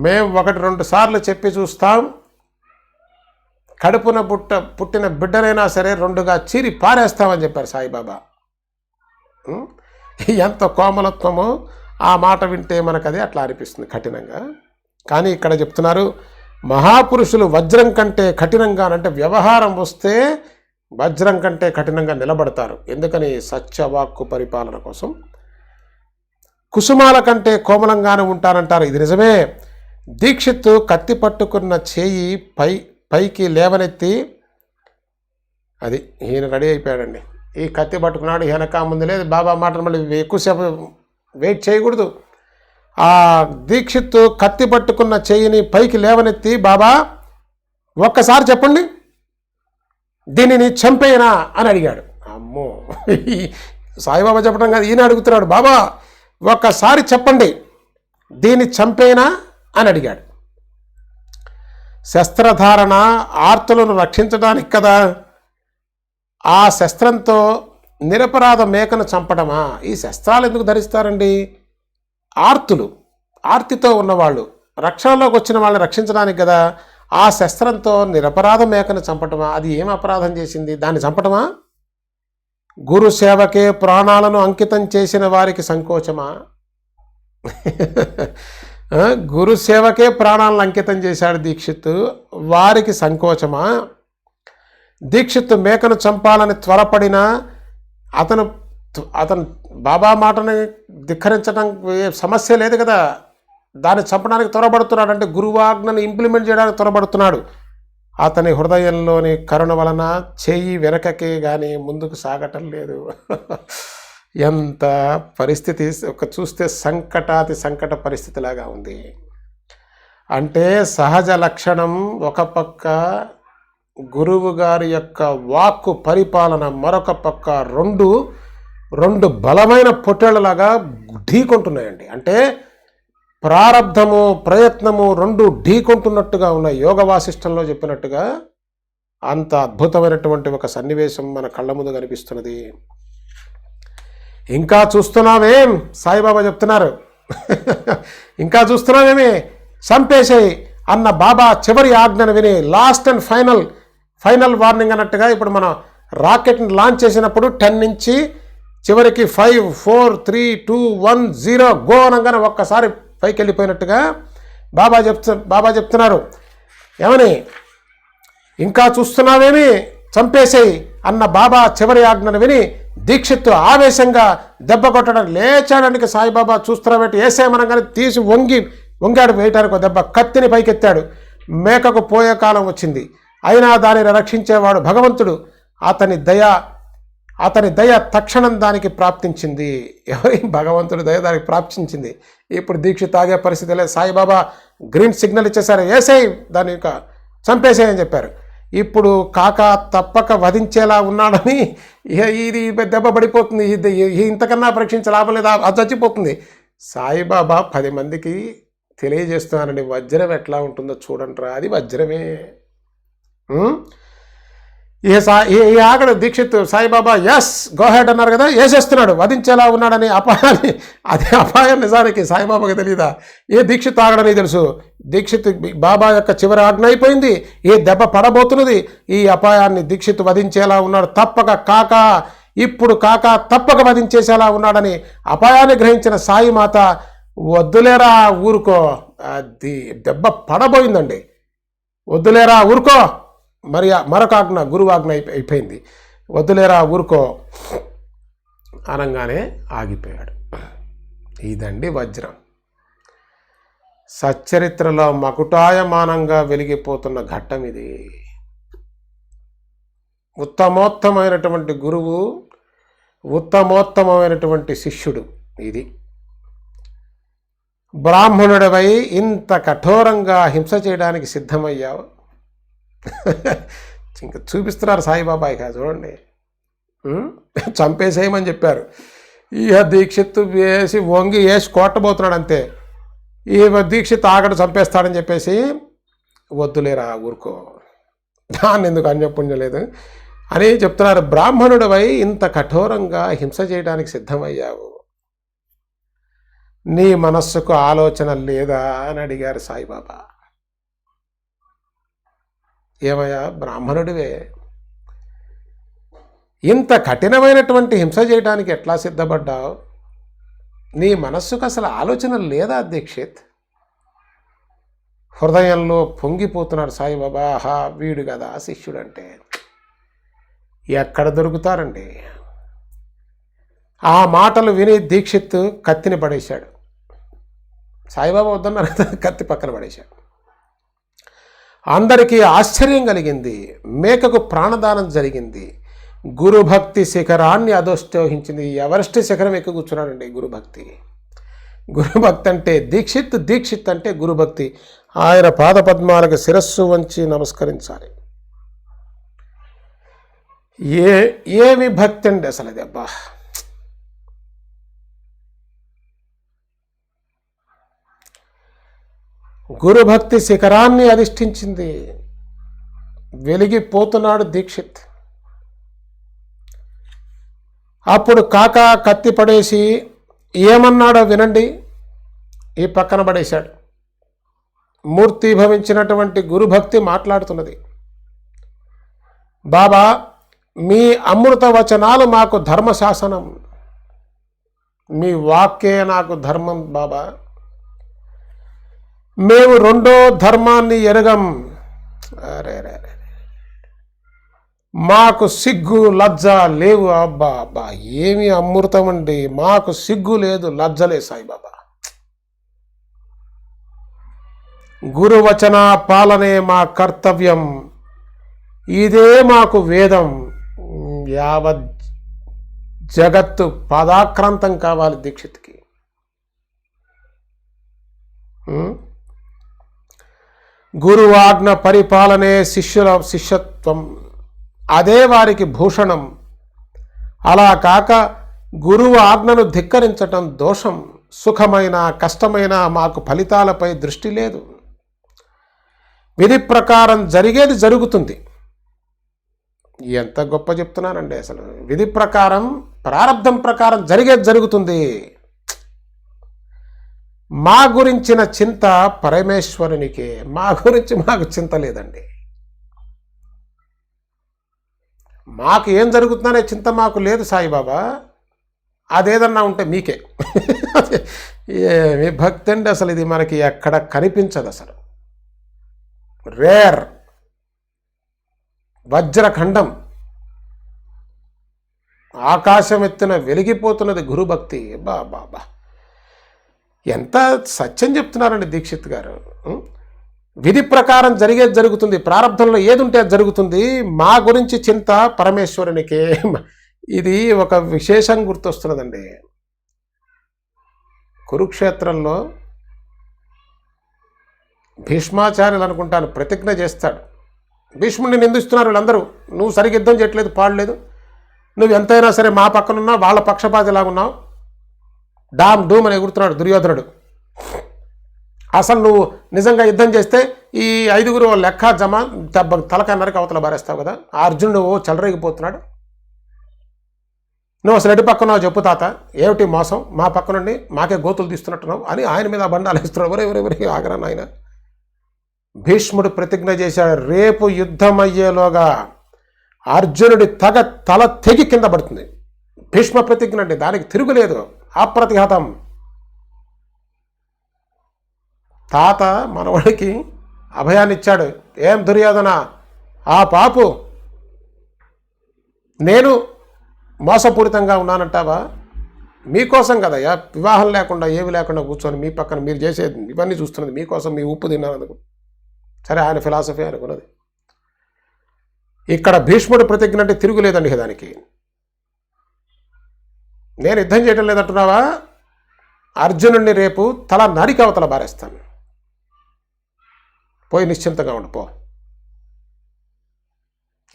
A: మేము 1-2 సార్లు చెప్పి చూస్తాం, కడుపున పుట్టిన బిడ్డనైనా సరే 2గా చీరి పారేస్తామని చెప్పారు సాయిబాబా. ఎంత కోమలత్వమో ఆ మాట వింటే మనకు అది అట్లా అనిపిస్తుంది కఠినంగా. కానీ ఇక్కడ చెప్తున్నారు మహాపురుషులు వజ్రం కంటే కఠినంగా, అంటే వ్యవహారం వస్తే వజ్రం కంటే కఠినంగా నిలబడతారు. ఎందుకని? సత్యవాక్కు పరిపాలన కోసం. కుసుమాల కంటే కోమలంగానే ఉంటారంటారు. ఇది నిజమే. దీక్షిత్తు కత్తి పట్టుకున్న చేయి పైకి లేవనెత్తి, అది ఈయన రెడీ అయిపోయాడండి. ఈ కత్తి పట్టుకున్నాడు, వెనక ముందు లేదు. బాబా మాటలు మళ్ళీ ఎక్కువసేపు వెయిట్ చేయకూడదు. ఆ దీక్షిత్తు కత్తి పట్టుకున్న చెయ్యిని పైకి లేవనెత్తి, బాబా ఒక్కసారి చెప్పండి, దీనిని చంపేయనా అని అడిగాడు. అమ్మో, సాయిబాబా చెప్పడం కాదు, ఈయన అడుగుతున్నాడు. బాబా ఒక్కసారి చెప్పండి, దీన్ని చంపేయనా అని అడిగాడు. శస్త్రధారణ ఆర్తులను రక్షించడానికి కదా, ఆ శస్త్రంతో నిరపరాధ మేకను చంపడమా? ఈ శస్త్రాలు ఎందుకు ధరిస్తారండి? ఆర్తితో ఉన్నవాళ్ళు, రక్షణలోకి వచ్చిన వాళ్ళని రక్షించడానికి కదా. ఆ శస్త్రంతో నిరపరాధ మేకను చంపటమా? అది ఏం అపరాధం చేసింది? దాన్ని చంపటమా? గురు సేవకే ప్రాణాలను అంకితం చేసిన వారికి సంకోచమా? గురు సేవకే ప్రాణాలను అంకితం చేశాడు దీక్షిత్తు, వారికి సంకోచమా? దీక్షిత్తు మేకను చంపాలని త్వరపడినా అతను బాబా మాటని ధిక్కరించడం సమస్య లేదు కదా. దాన్ని చంపడానికి త్వరపడుతున్నాడు, అంటే గురువాజ్ఞను ఇంప్లిమెంట్ చేయడానికి త్వరపడుతున్నాడు. అతని హృదయంలోని కరుణ వలన చెయ్యి వెనకకే కానీ ముందుకు సాగటం లేదు. ఎంత పరిస్థితి చూస్తే సంకటాతి సంకట పరిస్థితిలాగా ఉంది. అంటే సహజ లక్షణం ఒక పక్క, గురువు గారి యొక్క వాక్కు పరిపాలన మరొక పక్క, రెండు బలమైన పొట్టేళ్లలాగా ఢీకొంటున్నాయండి. అంటే ప్రారబ్ధము ప్రయత్నము 2 ఢీకొంటున్నట్టుగా ఉన్నాయి. యోగ వాసిష్టంలో చెప్పినట్టుగా అంత అద్భుతమైనటువంటి ఒక సన్నివేశం మన కళ్ళ ముందు కనిపిస్తున్నది. ఇంకా చూస్తున్నామేం? సాయిబాబా చెప్తున్నారు, ఇంకా చూస్తున్నామేమి, చంపేసేయి అన్న బాబా చివరి ఆజ్ఞను విని, లాస్ట్ అండ్ ఫైనల్ వార్నింగ్ అన్నట్టుగా, ఇప్పుడు మనం రాకెట్ని లాంచ్ చేసినప్పుడు 10 నుంచి చివరికి 5, 4, 3, 2, 1, 0 గో అనగానే ఒక్కసారి పైకి వెళ్ళిపోయినట్టుగా బాబా చెప్తున్నారు. ఏమని? ఇంకా చూస్తున్నావేమి, చంపేసేయి అన్న బాబా చివరి ఆజ్ఞను విని దీక్షిత్తు ఆవేశంగా దెబ్బ కొట్టడం లేచాడానికి సాయిబాబా చూస్తున్నాబెట్టి వేసేయమనగానే తీసి వంగాడు వేయటానికి ఒక దెబ్బ, కత్తిని పైకెత్తాడు. మేకకు పోయే కాలం వచ్చింది, అయినా దానిని రక్షించేవాడు భగవంతుడు. అతని దయ అతని దయ తక్షణం దానికి ప్రాప్తించింది. ఎవరి భగవంతుడి దయ దానికి ప్రాప్తించింది. ఇప్పుడు దీక్షిత్ తాగే పరిస్థితి లేదు. సాయిబాబా గ్రీన్ సిగ్నల్ ఇచ్చేసారు, వేసేయి దాని యొక్క చంపేసేయని చెప్పారు. ఇప్పుడు కాక తప్పక వధించేలా ఉన్నాడని ఇది దెబ్బ పడిపోతుంది, ఇంతకన్నా పరీక్షించే లాభం లేదా, అది చచ్చిపోతుంది. సాయిబాబా 10 మందికి తెలియజేస్తున్నానండి, వజ్రం ఎట్లా ఉంటుందో చూడండి రా, అది వజ్రమే. ఆగడు Dikshit. Saibaba yes go ahead అన్నారు కదా, వేసేస్తున్నాడు, వధించేలా ఉన్నాడని అపాయాన్ని. అదే అపాయం నిజానికి సాయిబాబాకి తెలియదా? దీక్షిత్ ఆగడని తెలుసు. దీక్షిత్ బాబా యొక్క చివరి ఆజ్ఞ అయిపోయింది, దెబ్బ పడబోతున్నది, ఈ అపాయాన్ని దీక్షిత్ వధించేలా ఉన్నాడు తప్పక. ఇప్పుడు తప్పక వధించేసేలా ఉన్నాడని అపాయాన్ని గ్రహించిన సాయిమాత వద్దులేరా ఊరుకో, అది దెబ్బ పడబోయిందండి, వద్దులేరా ఊరుకో. మరొక ఆజ్ఞ, గురువాజ్ఞ అయిపోయింది, వద్దులేరా ఊరుకో అనగానే ఆగిపోయాడు. ఇదండి వజ్రం. సచ్చరిత్రలో మకుటాయమానంగా వెలిగిపోతున్న ఘట్టం ఇది. ఉత్తమోత్తమైనటువంటి గురువు, ఉత్తమోత్తమైనటువంటి శిష్యుడు. ఇది బ్రాహ్మణుడివై ఇంత కఠోరంగా హింస చేయడానికి సిద్ధమయ్యావు. ఇంకా చూపిస్తున్నారు సాయిబాబాయిగా, చూడండి, చంపేసేయమని చెప్పారు. దీక్షిత్ వేసి కొట్టబోతున్నాడు అంతే. దీక్షిత్ ఆగడు, చంపేస్తాడని చెప్పేసి వద్దులేరా ఊరుకో, దాన్ని ఎందుకు అన్యపుణ్యలేదు అని చెప్తున్నారు. బ్రాహ్మణుడివై ఇంత కఠోరంగా హింస చేయడానికి సిద్ధమయ్యావు, నీ మనస్సుకు ఆలోచన లేదా అని అడిగారు సాయిబాబా. ఏమయ్యా బ్రాహ్మణుడివే, ఇంత కఠినమైనటువంటి హింస చేయడానికి ఎట్లా సిద్ధపడ్డావు? నీ మనస్సుకు అసలు ఆలోచన లేదా దీక్షిత్? హృదయంలో పొంగిపోతున్నారు సాయిబాబా. వీడు కదా శిష్యుడంటే. ఎక్కడ దొరుకుతారండి? ఆ మాటలు విని దీక్షిత్ కత్తిని పడేశాడు. సాయిబాబా వద్దన్నారు కదా, కత్తి పక్కన పడేశాడు. అందరికీ ఆశ్చర్యం కలిగింది. మేకకు ప్రాణదానం జరిగింది. గురుభక్తి శిఖరాన్ని అధోష్ఠోహించింది. ఎవరెస్ట్ శిఖరం ఎక్కి కూర్చున్నాడండి గురుభక్తి. గురుభక్తి అంటే దీక్షిత్ అంటే గురుభక్తి. ఆయన పాదపద్మాలకు శిరస్సు వంచి నమస్కరించాలి. ఏమి భక్తి అండి అసలు అది! అబ్బా, గురుభక్తి శిఖరాన్ని అధిష్ఠించింది. వెలిగిపోతున్నాడు దీక్షిత్. అప్పుడు కత్తి పడేసి ఏమన్నాడో వినండి. ఈ పక్కన పడేశాడు. మూర్తిభవించినటువంటి గురుభక్తి మాట్లాడుతున్నది. బాబా, మీ అమృత వచనాలు మాకు ధర్మశాసనం, మీ వాక్యే నాకు ధర్మం బాబా. మేము రెండో ధర్మాన్ని ఎరగం. అరే మాకు సిగ్గు లజ్జ లేవు. అబ్బా, ఏమి అమృతం అండి! మాకు సిగ్గు లేదు, లజ్జలే సాయిబాబా. గురువచన పాలనే మా కర్తవ్యం, ఇదే మాకు వేదం. యావత్ జగత్తు పాదాక్రాంతం కావాలి దీక్షిత్కి. గురువాజ్ఞ పరిపాలనే శిష్యత్వం, అదే వారికి భూషణం. అలా కాక గురువు ఆజ్ఞను ధిక్కరించటం దోషం. సుఖమైన కష్టమైన మాకు ఫలితాలపై దృష్టి లేదు. విధి ప్రకారం జరిగేది జరుగుతుంది. ఎంత గొప్ప చెప్తున్నానండి అసలు! విధి ప్రకారం, ప్రారబ్ధం ప్రకారం జరిగేది జరుగుతుంది. మా గురించిన చింత పరమేశ్వరునికే, మా గురించి మాకు చింత లేదండి. మాకు ఏం జరుగుతుందనే చింత మాకు లేదు సాయిబాబా. అదేదన్నా ఉంటే మీకే. ఏమి భక్తి అండి అసలు! ఇది మనకి ఎక్కడ కనిపించదు అసలు. రేర్ వజ్రఖండం, ఆకాశం ఎత్తున వెలిగిపోతున్నది గురుభక్తి. బాబా, ఎంత సత్యం చెప్తున్నారండి దీక్షిత్ గారు. విధి ప్రకారం జరిగేది జరుగుతుంది, ప్రారంభంలో ఏది ఉంటే అది జరుగుతుంది. మా గురించి చింత పరమేశ్వరునికే. ఇది ఒక విశేషం గుర్తొస్తున్నదండి. కురుక్షేత్రంలో భీష్మాచార్యులు అనుకుంటాను ప్రతిజ్ఞ చేస్తాడు. భీష్ముడిని నిందిస్తున్నారు వీళ్ళందరూ, నువ్వు సరిగ్గా యుద్ధం చేయట్లేదు, పాడలేదు, నువ్వు ఎంతైనా సరే మా పక్కనున్నా వాళ్ళ పక్షపాతిలాగున్నావు, డామ్ డూమ్ అని ఎగురుతున్నాడు దుర్యోధనుడు. అసలు నువ్వు నిజంగా యుద్ధం చేస్తే ఈ 5గురు లెక్క జమ తలకాయ నరికి అవతల బారేస్తావు కదా. అర్జునుడు చెలరేగిపోతున్నాడు. నువ్వు అసలు ఎటు పక్కన చెప్పు తాత, ఏమిటి మోసం, మా పక్క నుండి మాకే గోతులు తీస్తున్నట్టున్నావు అని ఆయన మీద బండాలు వేస్తున్నాడు. ఎవరెవరికి ఆగరా ఆయన. భీష్ముడు ప్రతిజ్ఞ చేశాడు, రేపు యుద్ధం అయ్యేలోగా అర్జునుడి తల తెగి కింద పడుతుంది. భీష్మ ప్రతిజ్ఞ అంటే దానికి తిరుగులేదు, అప్రతిహతం. తాత మనవాడికి అభయాన్ని ఇచ్చాడు. ఏం దుర్యోధన, ఆ పాపు నేను మోసపూరితంగా ఉన్నానంటావా? మీకోసం కదయ్యా, వివాహం లేకుండా ఏమి లేకుండా కూర్చొని మీ పక్కన మీరు చేసేది ఇవన్నీ చూస్తున్నది మీకోసం, మీ ఉప్పు తిన్నాను. సరే, ఆయన ఫిలాసఫీ అనుకున్నది. ఇక్కడ భీష్ముడు ప్రతిజ్ఞ అంటే తిరుగులేదండి దానికి. నేను యుద్ధం చేయడం లేదంటున్నావా? అర్జునుడిని రేపు తల నరికి అవతల బారేస్తాను, పోయి నిశ్చింతగా ఉండిపో.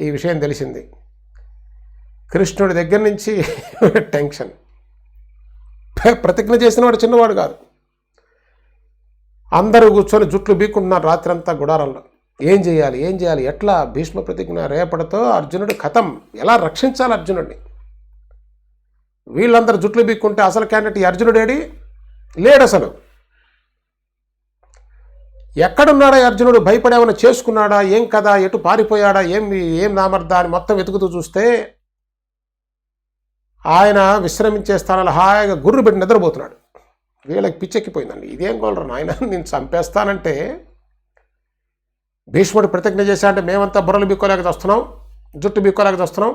A: ఈ విషయం తెలిసింది. కృష్ణుడి దగ్గర నుంచి టెన్షన్. ప్రతిజ్ఞ చేసిన వాడు చిన్నవాడు కాదు. అందరూ కూర్చొని జుట్లు బీక్కుంటున్నారు రాత్రంతా గుడారంలో. ఏం చేయాలి, ఎట్లా? భీష్మ ప్రతిజ్ఞ రేపటితో అర్జునుడు ఖతం. ఎలా రక్షించాలి అర్జునుడిని? వీళ్ళందరూ జుట్లు బీక్కుంటే అసలు క్యాండిడేట్ అర్జునుడేడి లేడు. అసలు ఎక్కడున్నాడా అర్జునుడు? భయపడేమన్నా చేసుకున్నాడా? ఏం కదా, ఎటు పారిపోయాడా, ఏం నామర్దా అని మొత్తం వెతుకుతూ చూస్తే ఆయన విశ్రమించే స్థానాలు హాయిగా గుర్రు పెట్టి నిద్రపోతున్నాడు. వీళ్ళకి పిచ్చెక్కిపోయిందండి. ఇదేం గోలరా నాయన, నేను చంపేస్తానంటే భీష్ముడు ప్రతిజ్ఞ చేశా అంటే మేమంతా బుర్రలు బిక్కోలేక వస్తున్నాం, జుట్టు బిక్కోలేక వస్తున్నాం,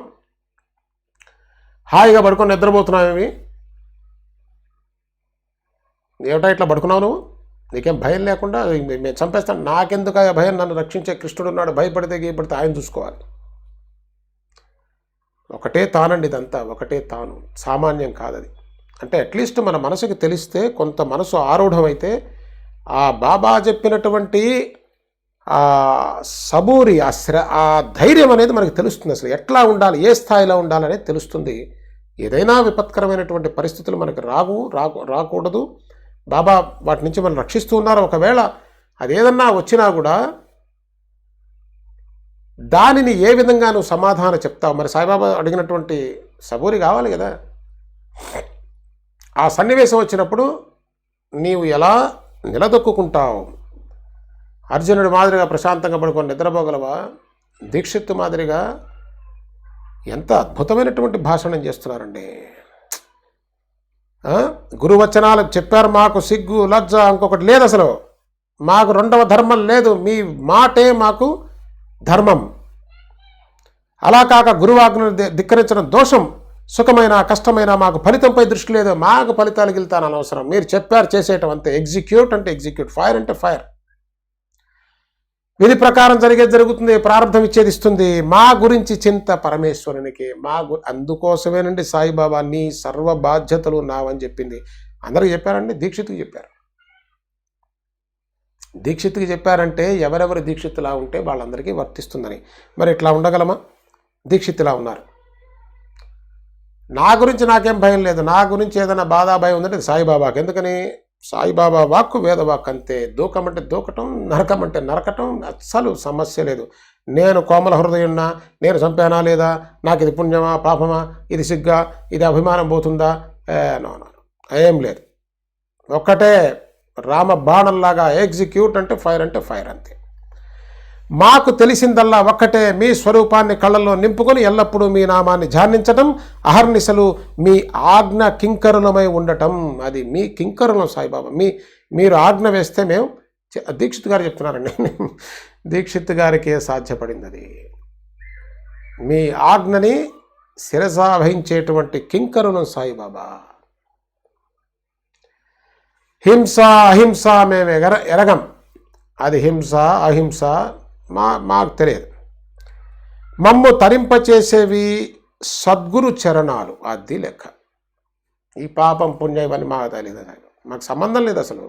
A: హాయిగా పడుకొని నిద్రపోతున్నామేమి. ఏమిటా ఇట్లా పడుకున్నావు నువ్వు? నీకేం భయం లేకుండా మేము చంపేస్తాను? నాకెందుకు ఆ భయం? నన్ను రక్షించే కృష్ణుడు ఉన్నాడు, భయపడితే గీపడితే ఆయన చూసుకోవాలి. ఒకటే తానండి ఇదంతా, ఒకటే తాను, సామాన్యం కాదది. అంటే అట్లీస్ట్ మన మనసుకి తెలిస్తే, కొంత మనసు ఆరూఢమైతే ఆ బాబా చెప్పినటువంటి ఆ సబూరి, ఆ ధైర్యం అనేది మనకు తెలుస్తుంది. అసలు ఎట్లా ఉండాలి, ఏ స్థాయిలో ఉండాలనేది తెలుస్తుంది. ఏదైనా విపత్కరమైనటువంటి పరిస్థితులు మనకు రాకూడదు. బాబా వాటి నుంచి మనం రక్షిస్తూ ఉన్నారు. ఒకవేళ అదేదన్నా వచ్చినా కూడా దానిని ఏ విధంగా నువ్వు సమాధానం చెప్తావు? మరి సాయిబాబా అడిగినటువంటి సబూరి కావాలి కదా. ఆ సన్నివేశం వచ్చినప్పుడు నీవు ఎలా నిలదొక్కుంటావు? అర్జునుడి మాదిరిగా ప్రశాంతంగా పడుకొని నిద్రపోగలవా? దీక్షిత్ మాదిరిగా ఎంత అద్భుతమైనటువంటి భాషణం చేస్తున్నారండి. గురువచనాలు చెప్పారు, మాకు సిగ్గు లజ్జ ఇంకొకటి లేదు. అసలు మాకు రెండవ ధర్మం లేదు, మీ మాటే మాకు ధర్మం. అలా కాక గురువాజ్ఞను ధిక్కరించడం దోషం. సుఖమైన కష్టమైన మాకు ఫలితంపై దృష్టి లేదు, మాకు ఫలితాలు గెలుతాను అనవసరం. మీరు చెప్పారు చేసేయటం అంతే. ఎగ్జిక్యూట్ అంటే ఎగ్జిక్యూట్, ఫైర్ అంటే ఫైర్. విధి ప్రకారం జరిగేది జరుగుతుంది, ప్రారంభం ఇచ్చేది ఇస్తుంది. మా గురించి చింత పరమేశ్వరునికి. అందుకోసమేనండి సాయిబాబా నీ సర్వ బాధ్యతలు నావని చెప్పింది. అందరికీ చెప్పారండి, దీక్షిత్కి చెప్పారు. దీక్షిత్కి చెప్పారంటే ఎవరెవరు దీక్షిత్తులా ఉంటే వాళ్ళందరికీ వర్తిస్తుందని. మరి ఇట్లా ఉండగలమా? దీక్షిత్తులా ఉన్నారు. నా గురించి నాకేం భయం లేదు, నా గురించి ఏదైనా బాధ భయం ఉందంటే సాయిబాబాకి. ఎందుకని? సాయిబాబా వాక్కు వేదవాక్ అంతే. దూకమంటే దూకటం, నరకమంటే నరకటం, అస్సలు సమస్య లేదు. నేను కోమల హృదయున్నా, నేను చంపానా లేదా, నాకు ఇది పుణ్యమా పాపమా, ఇది సిగ్గా, ఇది అభిమానం పోతుందా? నో, ఏం లేదు. ఒక్కటే రామ బాణంలాగా ఎగ్జిక్యూట్ అంటే ఫైర్ అంటే ఫైర్ అంతే. మాకు తెలిసిందల్లా ఒక్కటే, మీ స్వరూపాన్ని కళ్ళల్లో నింపుకొని ఎల్లప్పుడూ మీ నామాన్ని ధ్యానించటం, అహర్నిశలు మీ ఆజ్ఞ కింకరులమై ఉండటం. అది మీ కింకరులం సాయిబాబా. మీరు ఆజ్ఞ వేస్తే మేము. దీక్షిత్ గారు చెప్తున్నారండి, దీక్షిత్ గారికి సాధ్యపడింది అది. మీ ఆజ్ఞని శిరసావహించేటువంటి కింకరులం సాయిబాబా. హింస అహింస మేము ఎరగం. అది హింస అహింస మాకు తెలియదు. మమ్ము తరింపచేసేవి సద్గురు చరణాలు, అది లెక్క. ఈ పాపం పుణ్యం ఇవన్నీ మాకు తెలియదు, మాకు సంబంధం లేదు అసలు.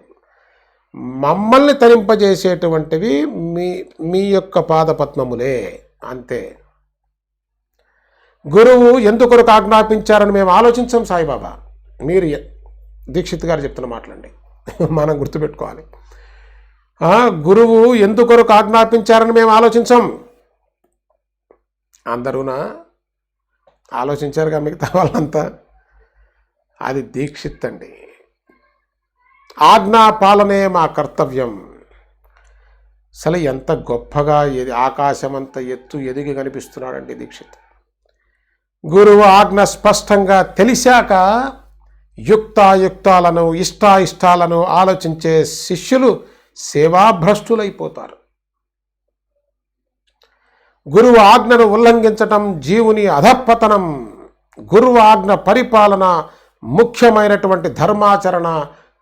A: మమ్మల్ని తరింపజేసేటువంటివి మీ యొక్క పాదపద్మములే, అంతే. గురువు ఎందుకొరకు ఆజ్ఞాపించారని మేము ఆలోచించాం సాయిబాబా. మీరు దీక్షిత్ గారు చెప్తున్న మాటలండి, మనం గుర్తుపెట్టుకోవాలి. గురువు ఎందుకొరకు ఆజ్ఞాపించారని మేము ఆలోచించాం. అందరూనా ఆలోచించారుగా మిగతా వాళ్ళంతా. అది దీక్షిత్ అండి. ఆజ్ఞా పాలనే మా కర్తవ్యం. అసలు ఎంత గొప్పగా ఆకాశం అంత ఎత్తు ఎదిగి కనిపిస్తున్నాడండి దీక్షిత్. గురువు ఆజ్ఞ స్పష్టంగా తెలిసాక యుక్తాయుక్తాలను ఇష్టాయిష్టాలను ఆలోచించే శిష్యులు సేవాభ్రష్టులైపోతారు. గురువు ఆజ్ఞను ఉల్లంఘించటం జీవుని అధపతనం. గురువు ఆజ్ఞ పరిపాలన ముఖ్యమైనటువంటి ధర్మాచరణ.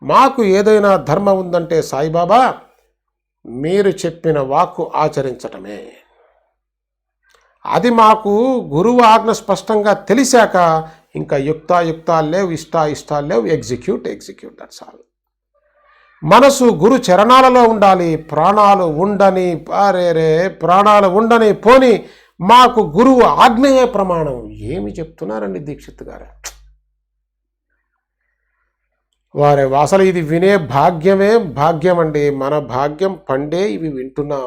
A: మాకు ఏదైనా ధర్మం ఉందంటే సాయిబాబా మీరు చెప్పిన వాక్కు ఆచరించటమే. అది మాకు గురువు ఆజ్ఞ స్పష్టంగా తెలిసాక ఇంకా యుక్తాయుక్తాలు లేవు, ఇష్టాయిష్టాలు లేవు, ఎగ్జిక్యూట్ దట్స్ ఆల్. మనసు గురు చరణాలలో ఉండాలి. ప్రాణాలు ఉండని పోని మాకు గురువు ఆజ్ఞయే ప్రమాణం. ఏమి చెప్తున్నారండి దీక్షిత్ గారు. అసలు ఇది వినే భాగ్యం అండి. మన భాగ్యం పండే ఇవి వింటున్నాం.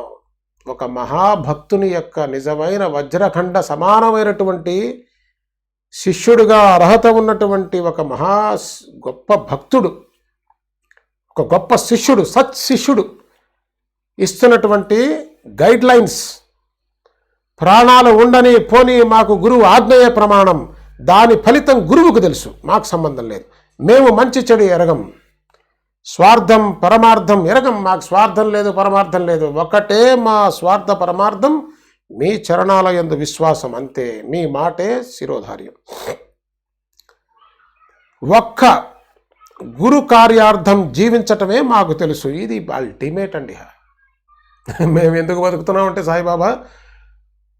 A: ఒక మహాభక్తుని యొక్క నిజమైన వజ్రఖండ సమానమైనటువంటి శిష్యుడిగా అర్హత ఉన్నటువంటి ఒక గొప్ప భక్తుడు, ఒక గొప్ప శిష్యుడు, శిష్యుడు ఇస్తున్నటువంటి గైడ్ లైన్స్. ప్రాణాలు ఉండని పోని మాకు గురువు ఆజ్ఞయే ప్రమాణం. దాని ఫలితం గురువుకు తెలుసు, మాకు సంబంధం లేదు. మేము మంచి చెడు ఎరగం, స్వార్థం పరమార్థం ఎరగం. మాకు స్వార్థం లేదు, పరమార్థం లేదు. ఒకటే మా స్వార్థ పరమార్థం మీ చరణాల యందు విశ్వాసం, అంతే. మీ మాటే శిరోధార్యం. ఒక్క గురు కార్యార్థం జీవించటమే మాకు తెలుసు. ఇది అల్టిమేట్ అండి. మేము ఎందుకు బతుకుతున్నామంటే సాయిబాబా,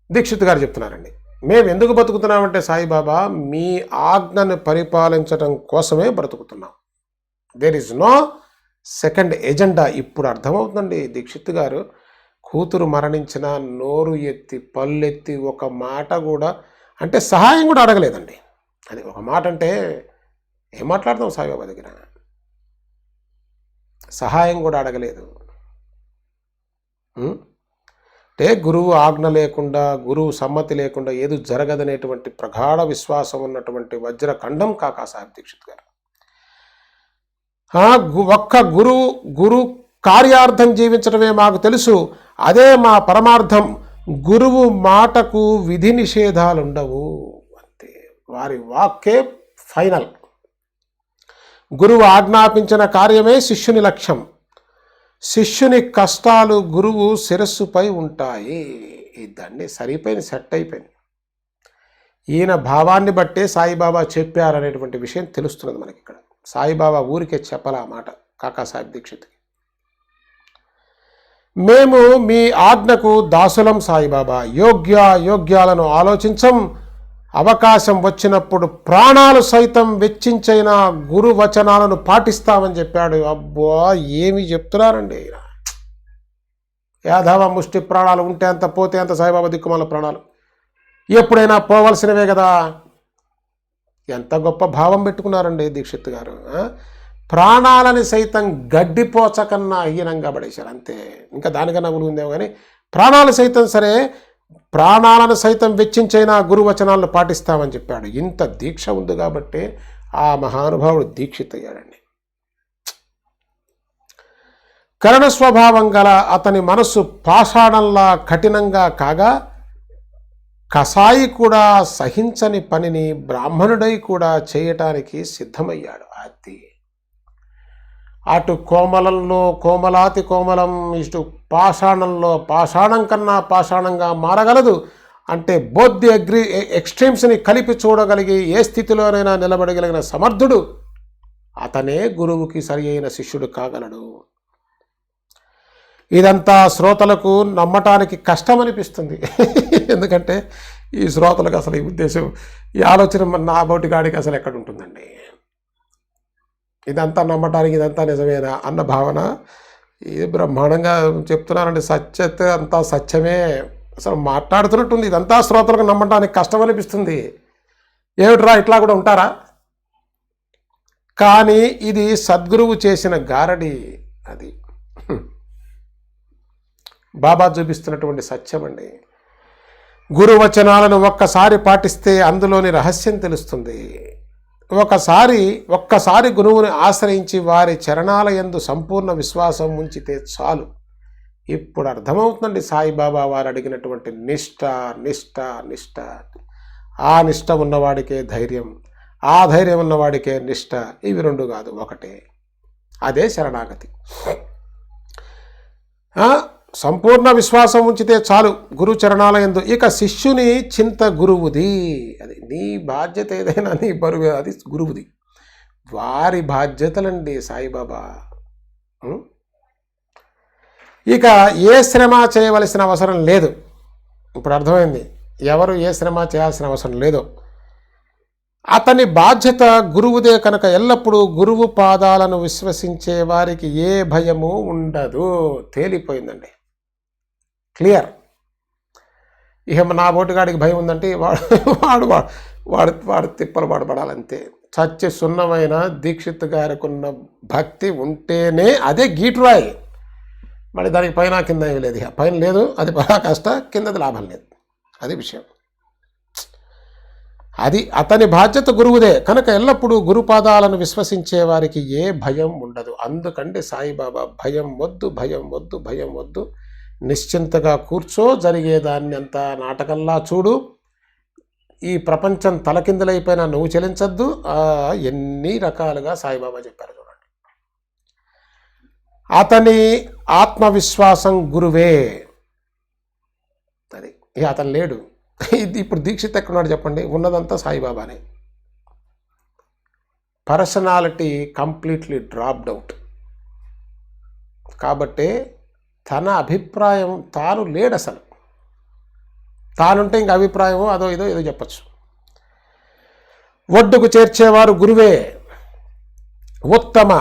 A: దీక్షిత్ గారు చెప్తున్నారండి, మేము ఎందుకు బతుకుతున్నామంటే సాయిబాబా మీ ఆజ్ఞను పరిపాలించడం కోసమే బ్రతుకుతున్నాం. There is no second agenda. ఇప్పుడు అర్థమవుతుందండి దీక్షిత్ గారు. కూతురు మరణించిన నోరు ఎత్తి పల్లెత్తి ఒక మాట కూడా, అంటే సహాయం కూడా అడగలేదండి. అది ఒక మాట అంటే ఏం మాట్లాడతాం సాయిబాబా దగ్గర. సహాయం కూడా అడగలేదు. అంటే గురువు ఆజ్ఞ లేకుండా, గురువు సమ్మతి లేకుండా ఏది జరగదనేటువంటి ప్రగాఢ విశ్వాసం ఉన్నటువంటి వజ్రఖండం కాకా సాహెబ్ దీక్షిత్ గారు. ఒక్క గురు కార్యార్థం జీవించడమే మాకు తెలుసు, అదే మా పరమార్థం. గురువు మాటకు విధి నిషేధాలు ఉండవు, అంతే. వారి వాక్కే ఫైనల్. గురువు ఆజ్ఞాపించిన కార్యమే శిష్యుని లక్ష్యం. శిష్యుని కష్టాలు గురువు శిరస్సుపై ఉంటాయి. ఇదండి సరిపోయింది, సెట్ అయిపోయింది. ఈయన భావాన్ని బట్టే సాయిబాబా చెప్పారనేటువంటి విషయం తెలుస్తున్నది మనకి ఇక్కడ. సాయిబాబా ఊరికే చెప్పలా మాట కాకా సాహెబ్ దీక్షిత్కి. మేము మీ ఆజ్ఞకు దాసులం సాయిబాబా. యోగ్యాలను ఆలోచించం. అవకాశం వచ్చినప్పుడు ప్రాణాలు సైతం వెచ్చించైన గురు వచనాలను పాటిస్తామని చెప్పాడు. అబ్బా ఏమి చెప్తున్నారండి. యాదవ ముష్టి ప్రాణాలు ఉంటే అంత, పోతే అంత. సాయిబాబా దిక్కుమాల ప్రాణాలు ఎప్పుడైనా పోవలసినవే కదా. ఎంత గొప్ప భావం పెట్టుకున్నారండి దీక్షిత్ గారు. ప్రాణాలని సైతం గడ్డిపోచకన్నా హీనంగా పడేశారు, అంతే. ఇంకా దానికన్నా ఉందేమో కానీ ప్రాణాలు సైతం సరే, ప్రాణాలను సైతం వెచ్చించైనా గురువచనాలను పాటిస్తామని చెప్పాడు. ఇంత దీక్ష ఉంది కాబట్టి ఆ మహానుభావుడు దీక్షిత్ అయ్యాడండి. కరణ స్వభావం గల అతని మనస్సు పాషాణంలా కఠినంగా కాగా, కసాయి కూడా సహించని పనిని బ్రాహ్మణుడై కూడా చేయటానికి సిద్ధమయ్యాడు. అది అటు కోమలంలో కోమలాతి కోమలం, ఇటు పాషాణంలో పాషాణం కన్నా పాషాణంగా మారగలదు. అంటే బోత్ ది ఎక్స్ట్రీమ్స్ని కలిపి చూడగలిగి ఏ స్థితిలోనైనా నిలబడగలిగిన సమర్థుడు అతనే గురువుకి సరి అయిన శిష్యుడు కాగలడు. ఇదంతా శ్రోతలకు నమ్మటానికి కష్టమనిపిస్తుంది. ఎందుకంటే ఈ శ్రోతలకు అసలు ఈ ఉద్దేశం, ఈ ఆలోచన నా బోటి గాడికి అసలు ఎక్కడ ఉంటుందండి? ఇదంతా నమ్మటానికి ఇదంతా నిజమేనా అన్న భావన ఇది బ్రహ్మాండంగా చెప్తున్నారండి. సత్యత అంతా సత్యమే అసలు మాట్లాడుతున్నట్టుంది. ఇదంతా శ్రోతలకు నమ్మటానికి కష్టం అనిపిస్తుంది. ఏమిట్రా ఇట్లా కూడా ఉంటారా? కానీ ఇది సద్గురువు చేసిన గారడి. అది బాబా చూపిస్తున్నటువంటి సత్యం అండి. గురువచనాలను ఒక్కసారి పాటిస్తే అందులోని రహస్యం తెలుస్తుంది. ఒక్కసారి గురువుని ఆశ్రయించి వారి చరణాల యందు సంపూర్ణ విశ్వాసం ఉంచితే చాలు. ఇప్పుడు అర్థమవుతుందండి సాయిబాబా వారు అడిగినటువంటి నిష్ఠ నిష్ఠ నిష్ఠ. ఆ నిష్ఠ ఉన్నవాడికే ధైర్యం, ఆ ధైర్యం ఉన్నవాడికే నిష్ఠ. ఇవి రెండు కాదు, ఒకటే. అదే శరణాగతి. సంపూర్ణ విశ్వాసం ఉంచితే చాలు గురు చరణాలయందు. ఇక శిష్యుని చింత గురువుది. అది నీ బాధ్యత, ఏదైనా నీ బరువు అది గురువుది. వారి బాధ్యతలండి సాయిబాబా. ఇక ఏ శ్రమ చేయవలసిన అవసరం లేదు. ఇప్పుడు అర్థమైంది ఎవరు ఏ శ్రమ చేయాల్సిన అవసరం లేదు. అతని బాధ్యత గురువుదే కనుక ఎల్లప్పుడూ గురువు పాదాలను విశ్వసించే వారికి ఏ భయము ఉండదు. తేలిపోయిందండి, క్లియర్. ఇక నా బోటుగాడికి భయం ఉందంటే వాడు తిప్పలు పడాలంతే. సత్య సున్నమైన దీక్షిత్ గారికి ఉన్న భక్తి ఉంటేనే అదే గీటురాయి. మరి దానికి పైన కింద ఏమి లేదు. పైన లేదు, అది బాగా కష్ట, కిందది లాభం లేదు. అది విషయం. అది అతని బాధ్యత గురువుదే కనుక ఎల్లప్పుడూ గురుపాదాలను విశ్వసించే వారికి ఏ భయం ఉండదు. అందుకంటే సాయిబాబా భయం వద్దు, భయం వద్దు, భయం వద్దు, నిశ్చింతగా కూర్చో, జరిగేదాన్ని అంతా నాటకంలా చూడు, ఈ ప్రపంచం తలకిందులైపోయినా నువ్వు చెలించద్దు. ఎన్ని రకాలుగా సాయిబాబా చెప్పారు చూడండి. అతని ఆత్మవిశ్వాసం గురువే. అది అతను లేడు. ఇప్పుడు దీక్షిత్ ఎక్కడున్నాడు చెప్పండి? ఉన్నదంతా సాయిబాబానే. Personality completely dropped out. కాబట్టి తన అభిప్రాయం తాను లేడు అసలు. తానుంటే ఇంక అభిప్రాయమో అదో ఏదో చెప్పచ్చు. ఒడ్డుకు చేర్చేవారు గురువే. ఉత్తమ,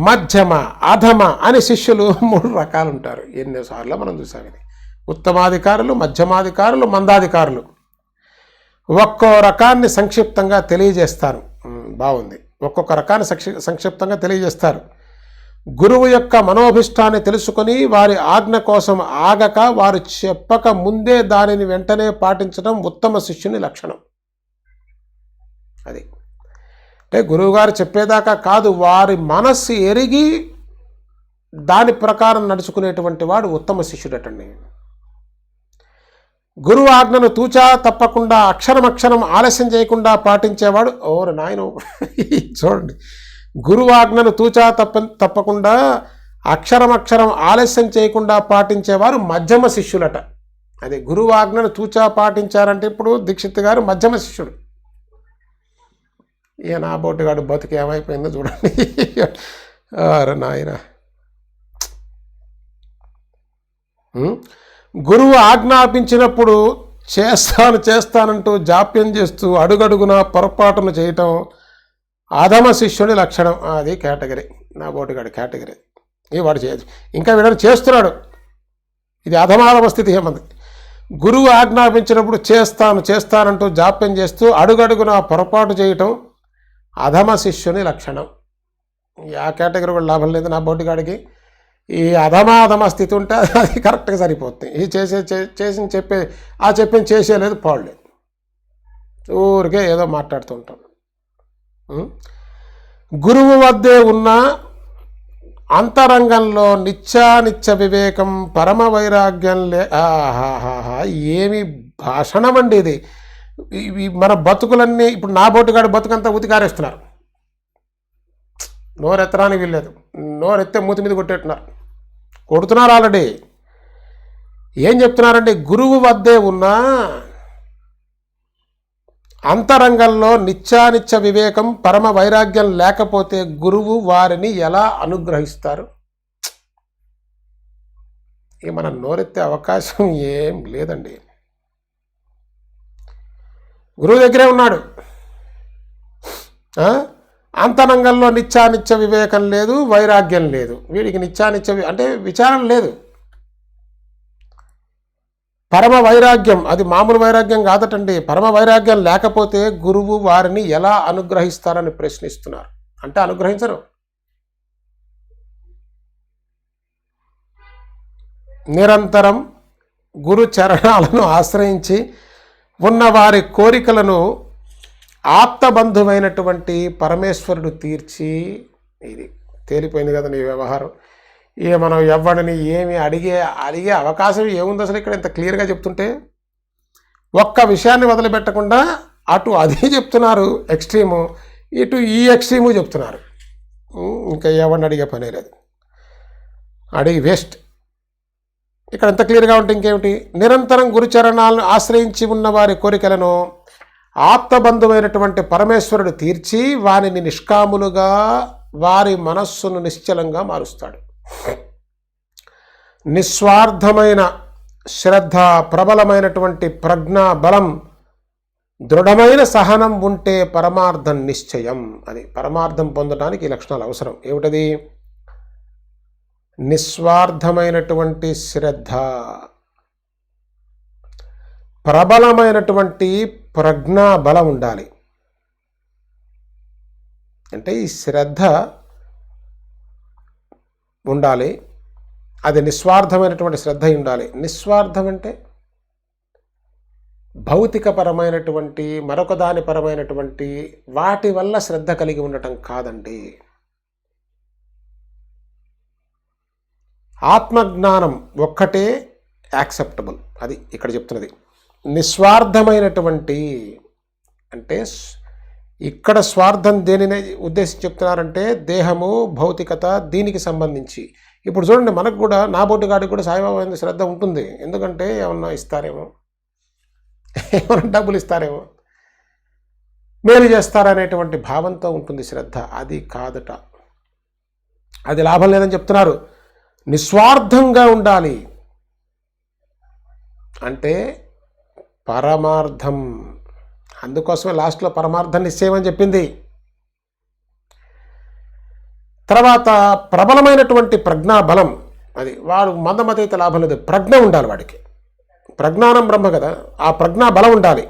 A: మధ్యమ, అధమ అని శిష్యులు 3 రకాలు ఉంటారు. ఎన్నోసార్లు మనం చూసాం ఇది. ఉత్తమాధికారులు, మధ్యమాధికారులు, మందాధికారులు. ఒక్కో రకాన్ని సంక్షిప్తంగా తెలియజేస్తారు. బాగుంది. ఒక్కొక్క రకాన్ని సంక్షిప్తంగా తెలియజేస్తారు. గురువు యొక్క మనోభిష్టాన్ని తెలుసుకొని వారి ఆజ్ఞ కోసం ఆగక, వారు చెప్పక ముందే దానిని వెంటనే పాటించడం ఉత్తమ శిష్యుని లక్షణం. అది అంటే గురువుగారు చెప్పేదాకా కాదు, వారి మనస్సు ఎరిగి దాని ప్రకారం నడుచుకునేటువంటి వాడు ఉత్తమ శిష్యుడటండి. గురువు ఆజ్ఞను తూచా తప్పకుండా అక్షరం ఆలస్యం చేయకుండా పాటించేవాడు. ఓరు నాయన చూడండి, గురువు ఆజ్ఞను తూచా తప్పకుండా అక్షరం ఆలస్యం చేయకుండా పాటించేవారు మధ్యమ శిష్యులట. అదే గురువు ఆజ్ఞను తూచా పాటించారంటే ఇప్పుడు దీక్షిత్ గారు మధ్యమ శిష్యుడు. ఇక నా బోటుగాడు బతుకు ఏమైపోయిందో చూడండి. అరే నాయన, గురువు ఆజ్ఞాపించినప్పుడు చేస్తానంటూ జాప్యం చేస్తూ అడుగడుగున పొరపాటును చేయటం అధమ శిష్యుడి లక్షణం. అది కేటగిరీ, నా బోటుగాడి కేటగిరీ. వాడు చేయదు, ఇంకా వీడని చేస్తున్నాడు. ఇది అధమాధమ స్థితి. ఏమంది? గురువు ఆజ్ఞాపించినప్పుడు చేస్తానంటూ జాప్యం చేస్తూ అడుగడుగున పొరపాటు చేయటం అధమ శిష్యుని లక్షణం. ఆ కేటగిరీ కూడా లాభం లేదు నా బోటుగాడికి. ఈ అధమాధమ స్థితి ఉంటే అది కరెక్ట్గా సరిపోతుంది. ఈ చెప్పింది చేసేలేదు, పాడలేదు, ఊరికే ఏదో మాట్లాడుతూ ఉంటాం. గురువు వద్దే ఉన్న అంతరంగంలో నిత్య వివేకం, పరమ వైరాగ్యం ఏమి భాషణం అండి ఇది. మన బతుకులన్నీ ఇప్పుడు నా బోటుగాడి బతుకంతా ఉతికారేస్తున్నారు. నోరెత్తరానికి వీల్లేదు, నోరెత్తే మూతి మీద కొడుతున్నారు ఆల్రెడీ. ఏం చెప్తున్నారండి? గురువు వద్దే ఉన్న అంతరంగంలో నిత్య వివేకం, పరమ వైరాగ్యం లేకపోతే గురువు వారిని ఎలా అనుగ్రహిస్తారు? ఇక మనం నోరెత్తే అవకాశం ఏం లేదండి. గురువు దగ్గరే ఉన్నాడు. అంతరంగంలో నిత్యానిత్య వివేకం లేదు, వైరాగ్యం లేదు. వీడికి నిత్యానిత్య అంటే విచారం లేదు. పరమ వైరాగ్యం, అది మామూలు వైరాగ్యం కాదటండి. పరమ వైరాగ్యం లేకపోతే గురువు వారిని ఎలా అనుగ్రహిస్తారని ప్రశ్నిస్తున్నారు. అంటే అనుగ్రహించరు. నిరంతరం గురు చరణాలను ఆశ్రయించి ఉన్నవారి కోరికలను ఆప్తబంధువైనటువంటి పరమేశ్వరుడు తీర్చి, ఇది తేలిపోయింది కదా నీ వ్యవహారం. ఇక మనం ఎవరిని ఏమి అడిగే అవకాశం ఏముంది అసలు ఇక్కడ ఇంత క్లియర్గా చెప్తుంటే? ఒక్క విషయాన్ని వదిలిపెట్టకుండా అటు అది చెప్తున్నారు ఎక్స్ట్రీము, ఇటు ఈ ఎక్స్ట్రీము చెప్తున్నారు. ఇంకా ఎవరిని అడిగే పనే లేదు, అడిగి వేస్ట్. ఇక్కడ ఎంత క్లియర్గా ఉంటే ఇంకేమిటి? నిరంతరం గురుచరణాలను ఆశ్రయించి ఉన్న వారి కోరికలను ఆప్తబంధువైనటువంటి పరమేశ్వరుడు తీర్చి వారిని నిష్కాములుగా, వారి మనస్సును నిశ్చలంగా మారుస్తాడు. నిస్వార్థమైన శ్రద్ధ, ప్రబలమైనటువంటి ప్రజ్ఞా బలం, దృఢమైన సహనం ఉంటే పరమార్థం నిశ్చయం. అది పరమార్థం పొందడానికి ఈ లక్షణాలు అవసరం. ఏమిటది? నిస్వార్థమైనటువంటి శ్రద్ధ, ప్రబలమైనటువంటి ప్రజ్ఞా బలం ఉండాలి. అంటే ఈ శ్రద్ధ ఉండాలి, అది నిస్వార్థమైనటువంటి శ్రద్ధ ఉండాలి. నిస్వార్థం అంటే భౌతికపరమైనటువంటి మరొక దాని పరమైనటువంటి వాటి వల్ల శ్రద్ధ కలిగి ఉండటం కాదండి. ఆత్మజ్ఞానం ఒక్కటే యాక్సెప్టబుల్. అది ఇక్కడ చెప్తున్నది. నిస్వార్థమైనటువంటి అంటే ఇక్కడ స్వార్థం దేనిని ఉద్దేశించి చెప్తున్నారంటే దేహము, భౌతికత, దీనికి సంబంధించి. ఇప్పుడు చూడండి, మనకు కూడా, నా బోటిగాడికి కూడా సాయిబాబా మీద శ్రద్ధ ఉంటుంది. ఎందుకంటే ఏమన్నా ఇస్తారేమో, ఏమన్నా డబ్బులు ఇస్తారేమో, మేలు చేస్తారనేటువంటి భావంతో ఉంటుంది శ్రద్ధ. అది కాదట, అది లాభం లేదని చెప్తున్నారు. నిస్వార్థంగా ఉండాలి అంటే పరమార్థం. అందుకోసమే లాస్ట్లో పరమార్థం నిశ్చయమని చెప్పింది. తర్వాత ప్రబలమైనటువంటి ప్రజ్ఞా బలం, అది వాడు మందమతైతే లాభం లేదు, ప్రజ్ఞ ఉండాలి వాడికి. ప్రజ్ఞానం బ్రహ్మ కదా, ఆ ప్రజ్ఞా బలం ఉండాలి.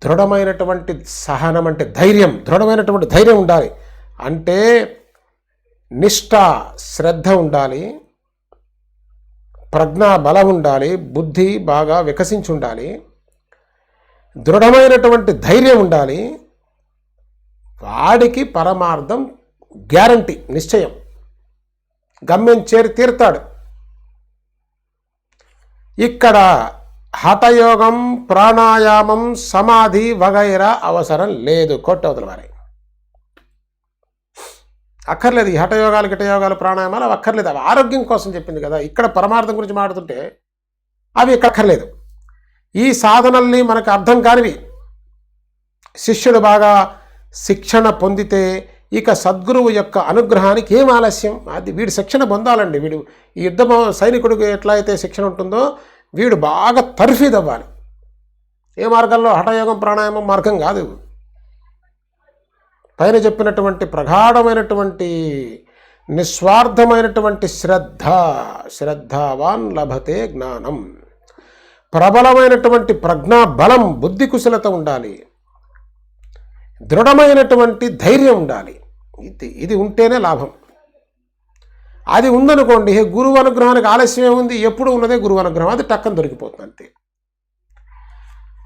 A: దృఢమైనటువంటి సహనం అంటే ధైర్యం, దృఢమైనటువంటి ధైర్యం ఉండాలి. అంటే నిష్ఠ, శ్రద్ధ ఉండాలి, ప్రజ్ఞా బలం ఉండాలి, బుద్ధి బాగా వికసించి ఉండాలి, దృఢమైనటువంటి ధైర్యం ఉండాలి. వాడికి పరమార్థం గ్యారంటీ, నిశ్చయం, గమ్యం చేరి తీరుతాడు. ఇక్కడ హఠయోగం, ప్రాణాయామం, సమాధి వగైరా అవసరం లేదు. కొట్టవతల వారి అక్కర్లేదు. ఈ హఠయోగాలు, గిటయోగాలు, ప్రాణాయామాలు అవి అక్కర్లేదు. అవి ఆరోగ్యం కోసం చెప్పింది కదా. ఇక్కడ పరమార్థం గురించి మాట్లాడుతుంటే అవి ఇక్కడ అక్కర్లేదు. ఈ సాధనల్ని మనకు అర్థం కానివి. శిష్యుడు బాగా శిక్షణ పొందితే ఇక సద్గురువు యొక్క అనుగ్రహానికి ఏం ఆలస్యం? అది వీడు శిక్షణ పొందాలండి. వీడు ఈ యుద్ధ సైనికుడికి ఎట్లా అయితే శిక్షణ ఉంటుందో వీడు బాగా తర్ఫీదవ్వాలి. ఏ మార్గంలో? హఠయోగం, ప్రాణాయామం మార్గం కాదు. పైన చెప్పినటువంటి ప్రగాఢమైనటువంటి నిస్వార్థమైనటువంటి శ్రద్ధ, శ్రద్ధావాన్ లభతే జ్ఞానం. ప్రబలమైనటువంటి ప్రజ్ఞా బలం, బుద్ధి కుశలత ఉండాలి, దృఢమైనటువంటి ధైర్యం ఉండాలి. ఇది ఉంటేనే లాభం. అది ఉందనుకోండి, గురువు అనుగ్రహానికి ఆలస్యం ఏముంది? ఎప్పుడు ఉన్నదే గురువు అనుగ్రహం, అది టక్కన దొరికిపోతుంది అంతే.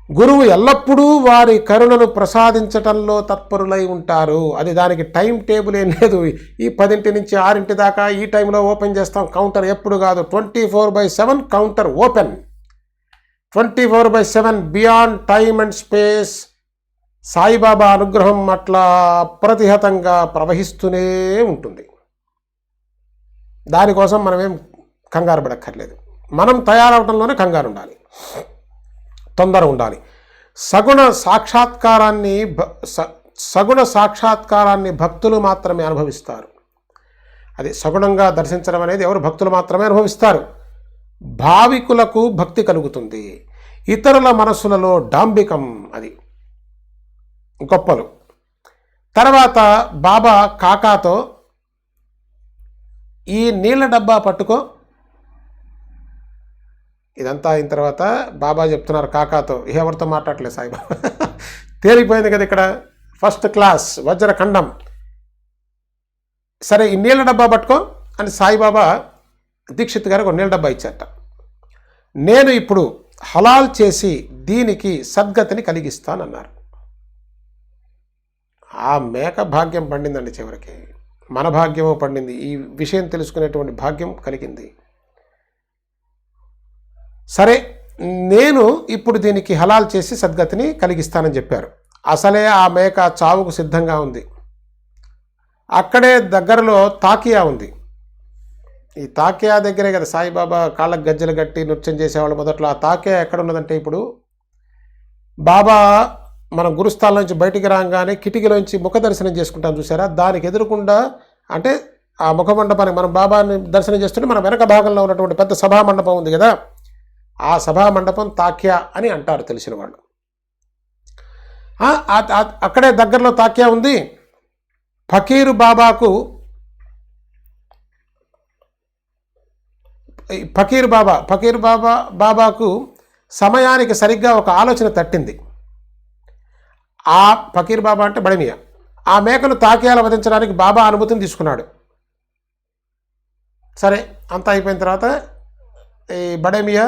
A: గురువు ఎల్లప్పుడూ వారి కరుణను ప్రసాదించటంలో తత్పరులై ఉంటారు. అది దానికి టైం టేబుల్ ఏం లేదు. ఈ 10 నుంచి 6 దాకా ఈ టైంలో ఓపెన్ చేస్తాం కౌంటర్, ఎప్పుడు కాదు. 24/7 counter open. 24/7 beyond time and space. Saibaba అనుగ్రహం అట్లా అప్రతిహతంగా ప్రవహిస్తూనే ఉంటుంది. దానికోసం మనమేం కంగారు పడక్కర్లేదు. మనం తయారవడంలోనే కంగారు ఉండాలి, తొందర ఉండాలి. సగుణ సాక్షాత్కారాన్ని భక్తులు మాత్రమే అనుభవిస్తారు. అది సగుణంగా దర్శించడం అనేది ఎవరు? భక్తులు మాత్రమే అనుభవిస్తారు. భావికులకు భక్తి కలుగుతుంది. ఇతరుల మనస్సులలో డాంబికం, అది గొప్పలు. తర్వాత బాబా కాకాతో ఈ నీళ్ళ డబ్బా పట్టుకో. ఇదంతా అయిన తర్వాత బాబా చెప్తున్నారు కాకాతో, ఎవరితో మాట్లాడలేదు సాయిబాబా. తేలిపోయింది కదా ఇక్కడ, ఫస్ట్ క్లాస్ వజ్రఖండం. సరే ఈ నీళ్ళ డబ్బా పట్టుకో అని సాయిబాబా దీక్షిత్ గారికి ఒక నీళ్ళ డబ్బా ఇచ్చారట. నేను ఇప్పుడు హలాల్ చేసి దీనికి సద్గతిని కలిగిస్తానన్నారు. ఆ మేక భాగ్యం పండిందండి, చివరికి మన భాగ్యమో పండింది. ఈ విషయం తెలుసుకునేటువంటి భాగ్యం కలిగింది. సరే నేను ఇప్పుడు దీనికి హలాల్ చేసి సద్గతిని కలిగిస్తానని చెప్పారు. అసలే ఆ మేక చావుకు సిద్ధంగా ఉంది. అక్కడే దగ్గరలో తాకియా ఉంది. ఈ తాకియా దగ్గరే కదా సాయిబాబా కాళ్ళకు గజ్జలు కట్టి నృత్యం చేసేవాళ్ళు మొదట్లో. ఆ తాకియా ఎక్కడ ఉన్నదంటే, ఇప్పుడు బాబా మనం గురుస్థానం నుంచి బయటికి రాగానే కిటికీలోంచి ముఖ దర్శనం చేసుకుంటాం చూసారా, దానికి ఎదురుకుండా అంటే ఆ ముఖ మండపానికి మనం బాబాని దర్శనం చేస్తుంటే మన వెనక భాగంలో ఉన్నటువంటి పెద్ద సభా మండపం ఉంది కదా, ఆ సభా మండపం తాక్యా అని అంటారు తెలిసిన వాళ్ళు. అక్కడే దగ్గరలో తాక్యా ఉంది. ఫకీరు బాబాకు సమయానికి సరిగ్గా ఒక ఆలోచన తట్టింది. ఆ ఫకీర్ బాబా అంటే బడమియా, ఆ మేకను తాకియాల వధించడానికి బాబా అనుమతిని తీసుకున్నాడు. సరే అంతా అయిపోయిన తర్వాత ఈ బడమియా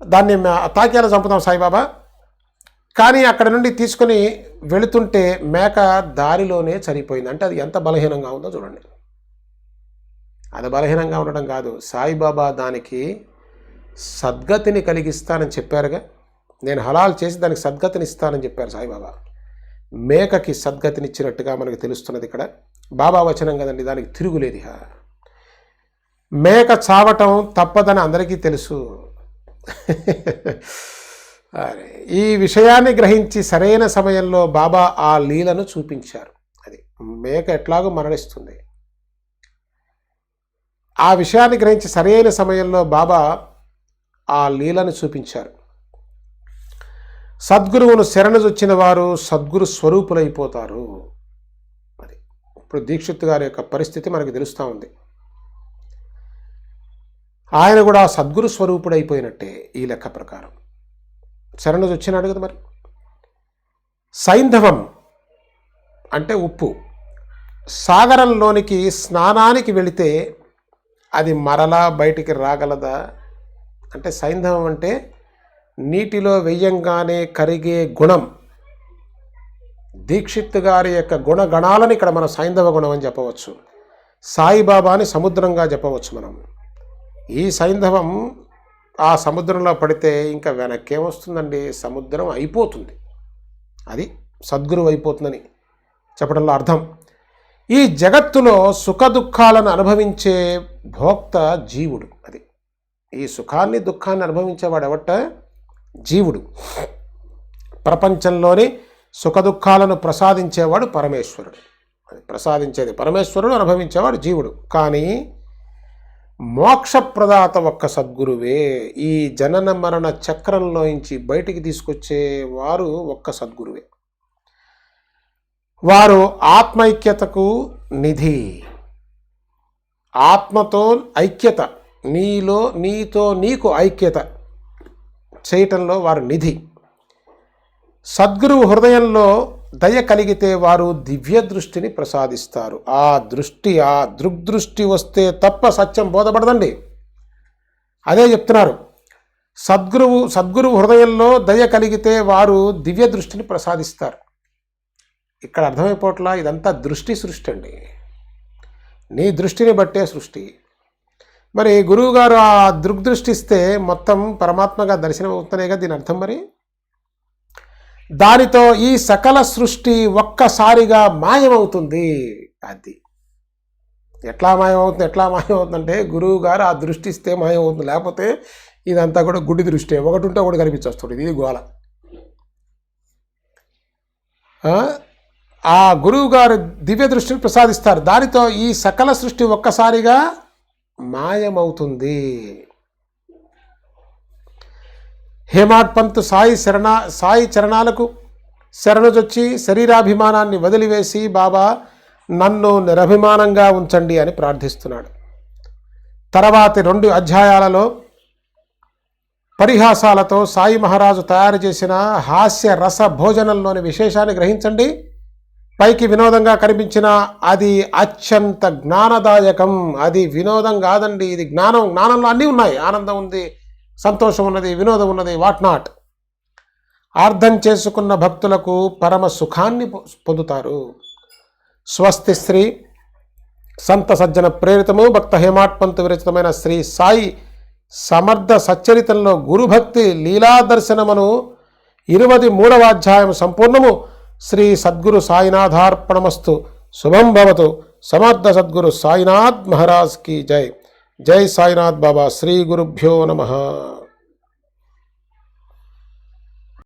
A: దాన్ని తాకియాల చంపుతాం సాయిబాబా, కానీ అక్కడ నుండి తీసుకుని వెళుతుంటే మేక దారిలోనే చనిపోయింది. అంటే అది ఎంత బలహీనంగా ఉందో చూడండి. అది బలహీనంగా ఉండడం కాదు, సాయిబాబా దానికి సద్గతిని కలిగిస్తానని చెప్పారుగా. నేను హలాల్ చేసి దానికి సద్గతిని ఇస్తానని చెప్పారు సాయిబాబా. మేకకి సద్గతినిచ్చినట్టుగా మనకు తెలుస్తున్నది ఇక్కడ. బాబా వచనం కదండి, దానికి తిరుగులేదు. మేక చావటం తప్పదని అందరికీ తెలుసు. ఈ విషయాన్ని గ్రహించి సరైన సమయంలో బాబా ఆ లీలను చూపించారు. అది మేక ఎట్లాగో మరణిస్తుంది. ఆ విషయాన్ని గ్రహించి సరైన సమయంలో బాబా ఆ లీలను చూపించారు. సద్గురువును శరణుజొచ్చిన వారు సద్గురు స్వరూపులైపోతారు. అది ఇప్పుడు దీక్షిత్ గారి యొక్క పరిస్థితి మనకు తెలుస్తూ ఉంది. ఆయన కూడా సద్గురు స్వరూపుడైపోయినట్టే ఈ లెక్క ప్రకారం. శరణుజొచ్చినాడు కదా. మరి సైంధవం అంటే ఉప్పు. సాగరంలోనికి స్నానానికి వెళితే అది మరలా బయటికి రాగలదా? అంటే సైంధవం అంటే నీటిలో వెయ్యంగానే కరిగే గుణం. దీక్షిత్ గారి యొక్క గుణగణాలను ఇక్కడ మనం సైంధవ గుణం అని చెప్పవచ్చు. సాయిబాబాని సముద్రంగా చెప్పవచ్చు మనం. ఈ సైంధవం ఆ సముద్రంలో పడితే ఇంకా వెనక్కేమొస్తుందండి, సముద్రం అయిపోతుంది. అది సద్గురువు అయిపోతుందని చెప్పడంలో అర్థం. ఈ జగత్తులో సుఖ దుఃఖాలను అనుభవించే భోక్త జీవుడు. అది ఈ సుఖాన్ని దుఃఖాన్ని అనుభవించేవాడు ఎవట? జీవుడు. ప్రపంచంలోని సుఖ దుఃఖాలను ప్రసాదించేవాడు పరమేశ్వరుడు. అది ప్రసాదించేది పరమేశ్వరుడు, అనుభవించేవాడు జీవుడు. కానీ మోక్షప్రదాత ఒక్క సద్గురువే. ఈ జనన మరణ చక్రంలోంచి బయటికి తీసుకొచ్చేవారు ఒక్క సద్గురువే. వారు ఆత్మైక్యతకు నిధి. ఆత్మతో ఐక్యత, నీతో నీకు ఐక్యత చేయటంలో వారు నిధి. సద్గురువు హృదయంలో దయ కలిగితే వారు దివ్య దృష్టిని ప్రసాదిస్తారు. ఆ దృగ్దృష్టి వస్తే తప్ప సత్యం బోధపడదండి. అదే చెప్తున్నారు. సద్గురువు హృదయంలో దయ కలిగితే వారు దివ్య దృష్టిని ప్రసాదిస్తారు. ఇక్కడ అర్థమైపోట్లా, ఇదంతా సృష్టి అండి. నీ దృష్టిని బట్టే సృష్టి. మరి గురువుగారు ఆ దృగ్దృష్టి ఇస్తే మొత్తం పరమాత్మగా దర్శనం అవుతున్నాయి కదా, దీని అర్థం. మరి దానితో ఈ సకల సృష్టి ఒక్కసారిగా మాయమవుతుంది. అది ఎట్లా మాయమవుతుందంటే గురువు గారు ఆ దృష్టి ఇస్తే మాయమవుతుంది. లేకపోతే ఇదంతా కూడా గుడ్డి దృష్టి, ఒకటి ఉంటే ఒకటి కనిపించేస్తుంది. ఇది గోల. ఆ గురువు గారు దివ్య దృష్టిని ప్రసాదిస్తారు. దానితో ఈ సకల సృష్టి ఒక్కసారిగా మాయమవుతుంది. హేమాడ్ పంత్ సాయి చరణాలకు శరణుజొచ్చి శరీరాభిమానాన్ని వదిలివేసి బాబా నన్ను నిరభిమానంగా ఉంచండి అని ప్రార్థిస్తున్నాడు. తర్వాతి 2 అధ్యాయాలలో పరిహాసాలతో సాయి మహారాజు తయారు చేసిన హాస్య రస భోజనంలోని విశేషాన్ని గ్రహించండి. పైకి వినోదంగా కనిపించిన అది అత్యంత జ్ఞానదాయకం. అది వినోదం కాదండి, ఇది జ్ఞానం. జ్ఞానంలో అన్నీ ఉన్నాయి. ఆనందం ఉంది, సంతోషం ఉన్నది, వినోదం ఉన్నది, వాట్ నాట్. అర్థం చేసుకున్న భక్తులకు పరమ సుఖాన్ని పొందుతారు. స్వస్తి శ్రీ సంత సజ్జన ప్రేరితము భక్త హేమాడ్ పంత్ విరచితమైన శ్రీ సాయి సమర్థ సచ్చరితంలో గురుభక్తి లీలా దర్శనమును 23వ అధ్యాయం సంపూర్ణము. శ్రీ సద్గురు సాయినాథార్పణమస్తు. శుభం భవతు. సమర్థ సద్గురు సాయినాథ్ మహారాజ్ की जय. जय साईनाथ बाबा. श्री गुरुभ्यो नमः.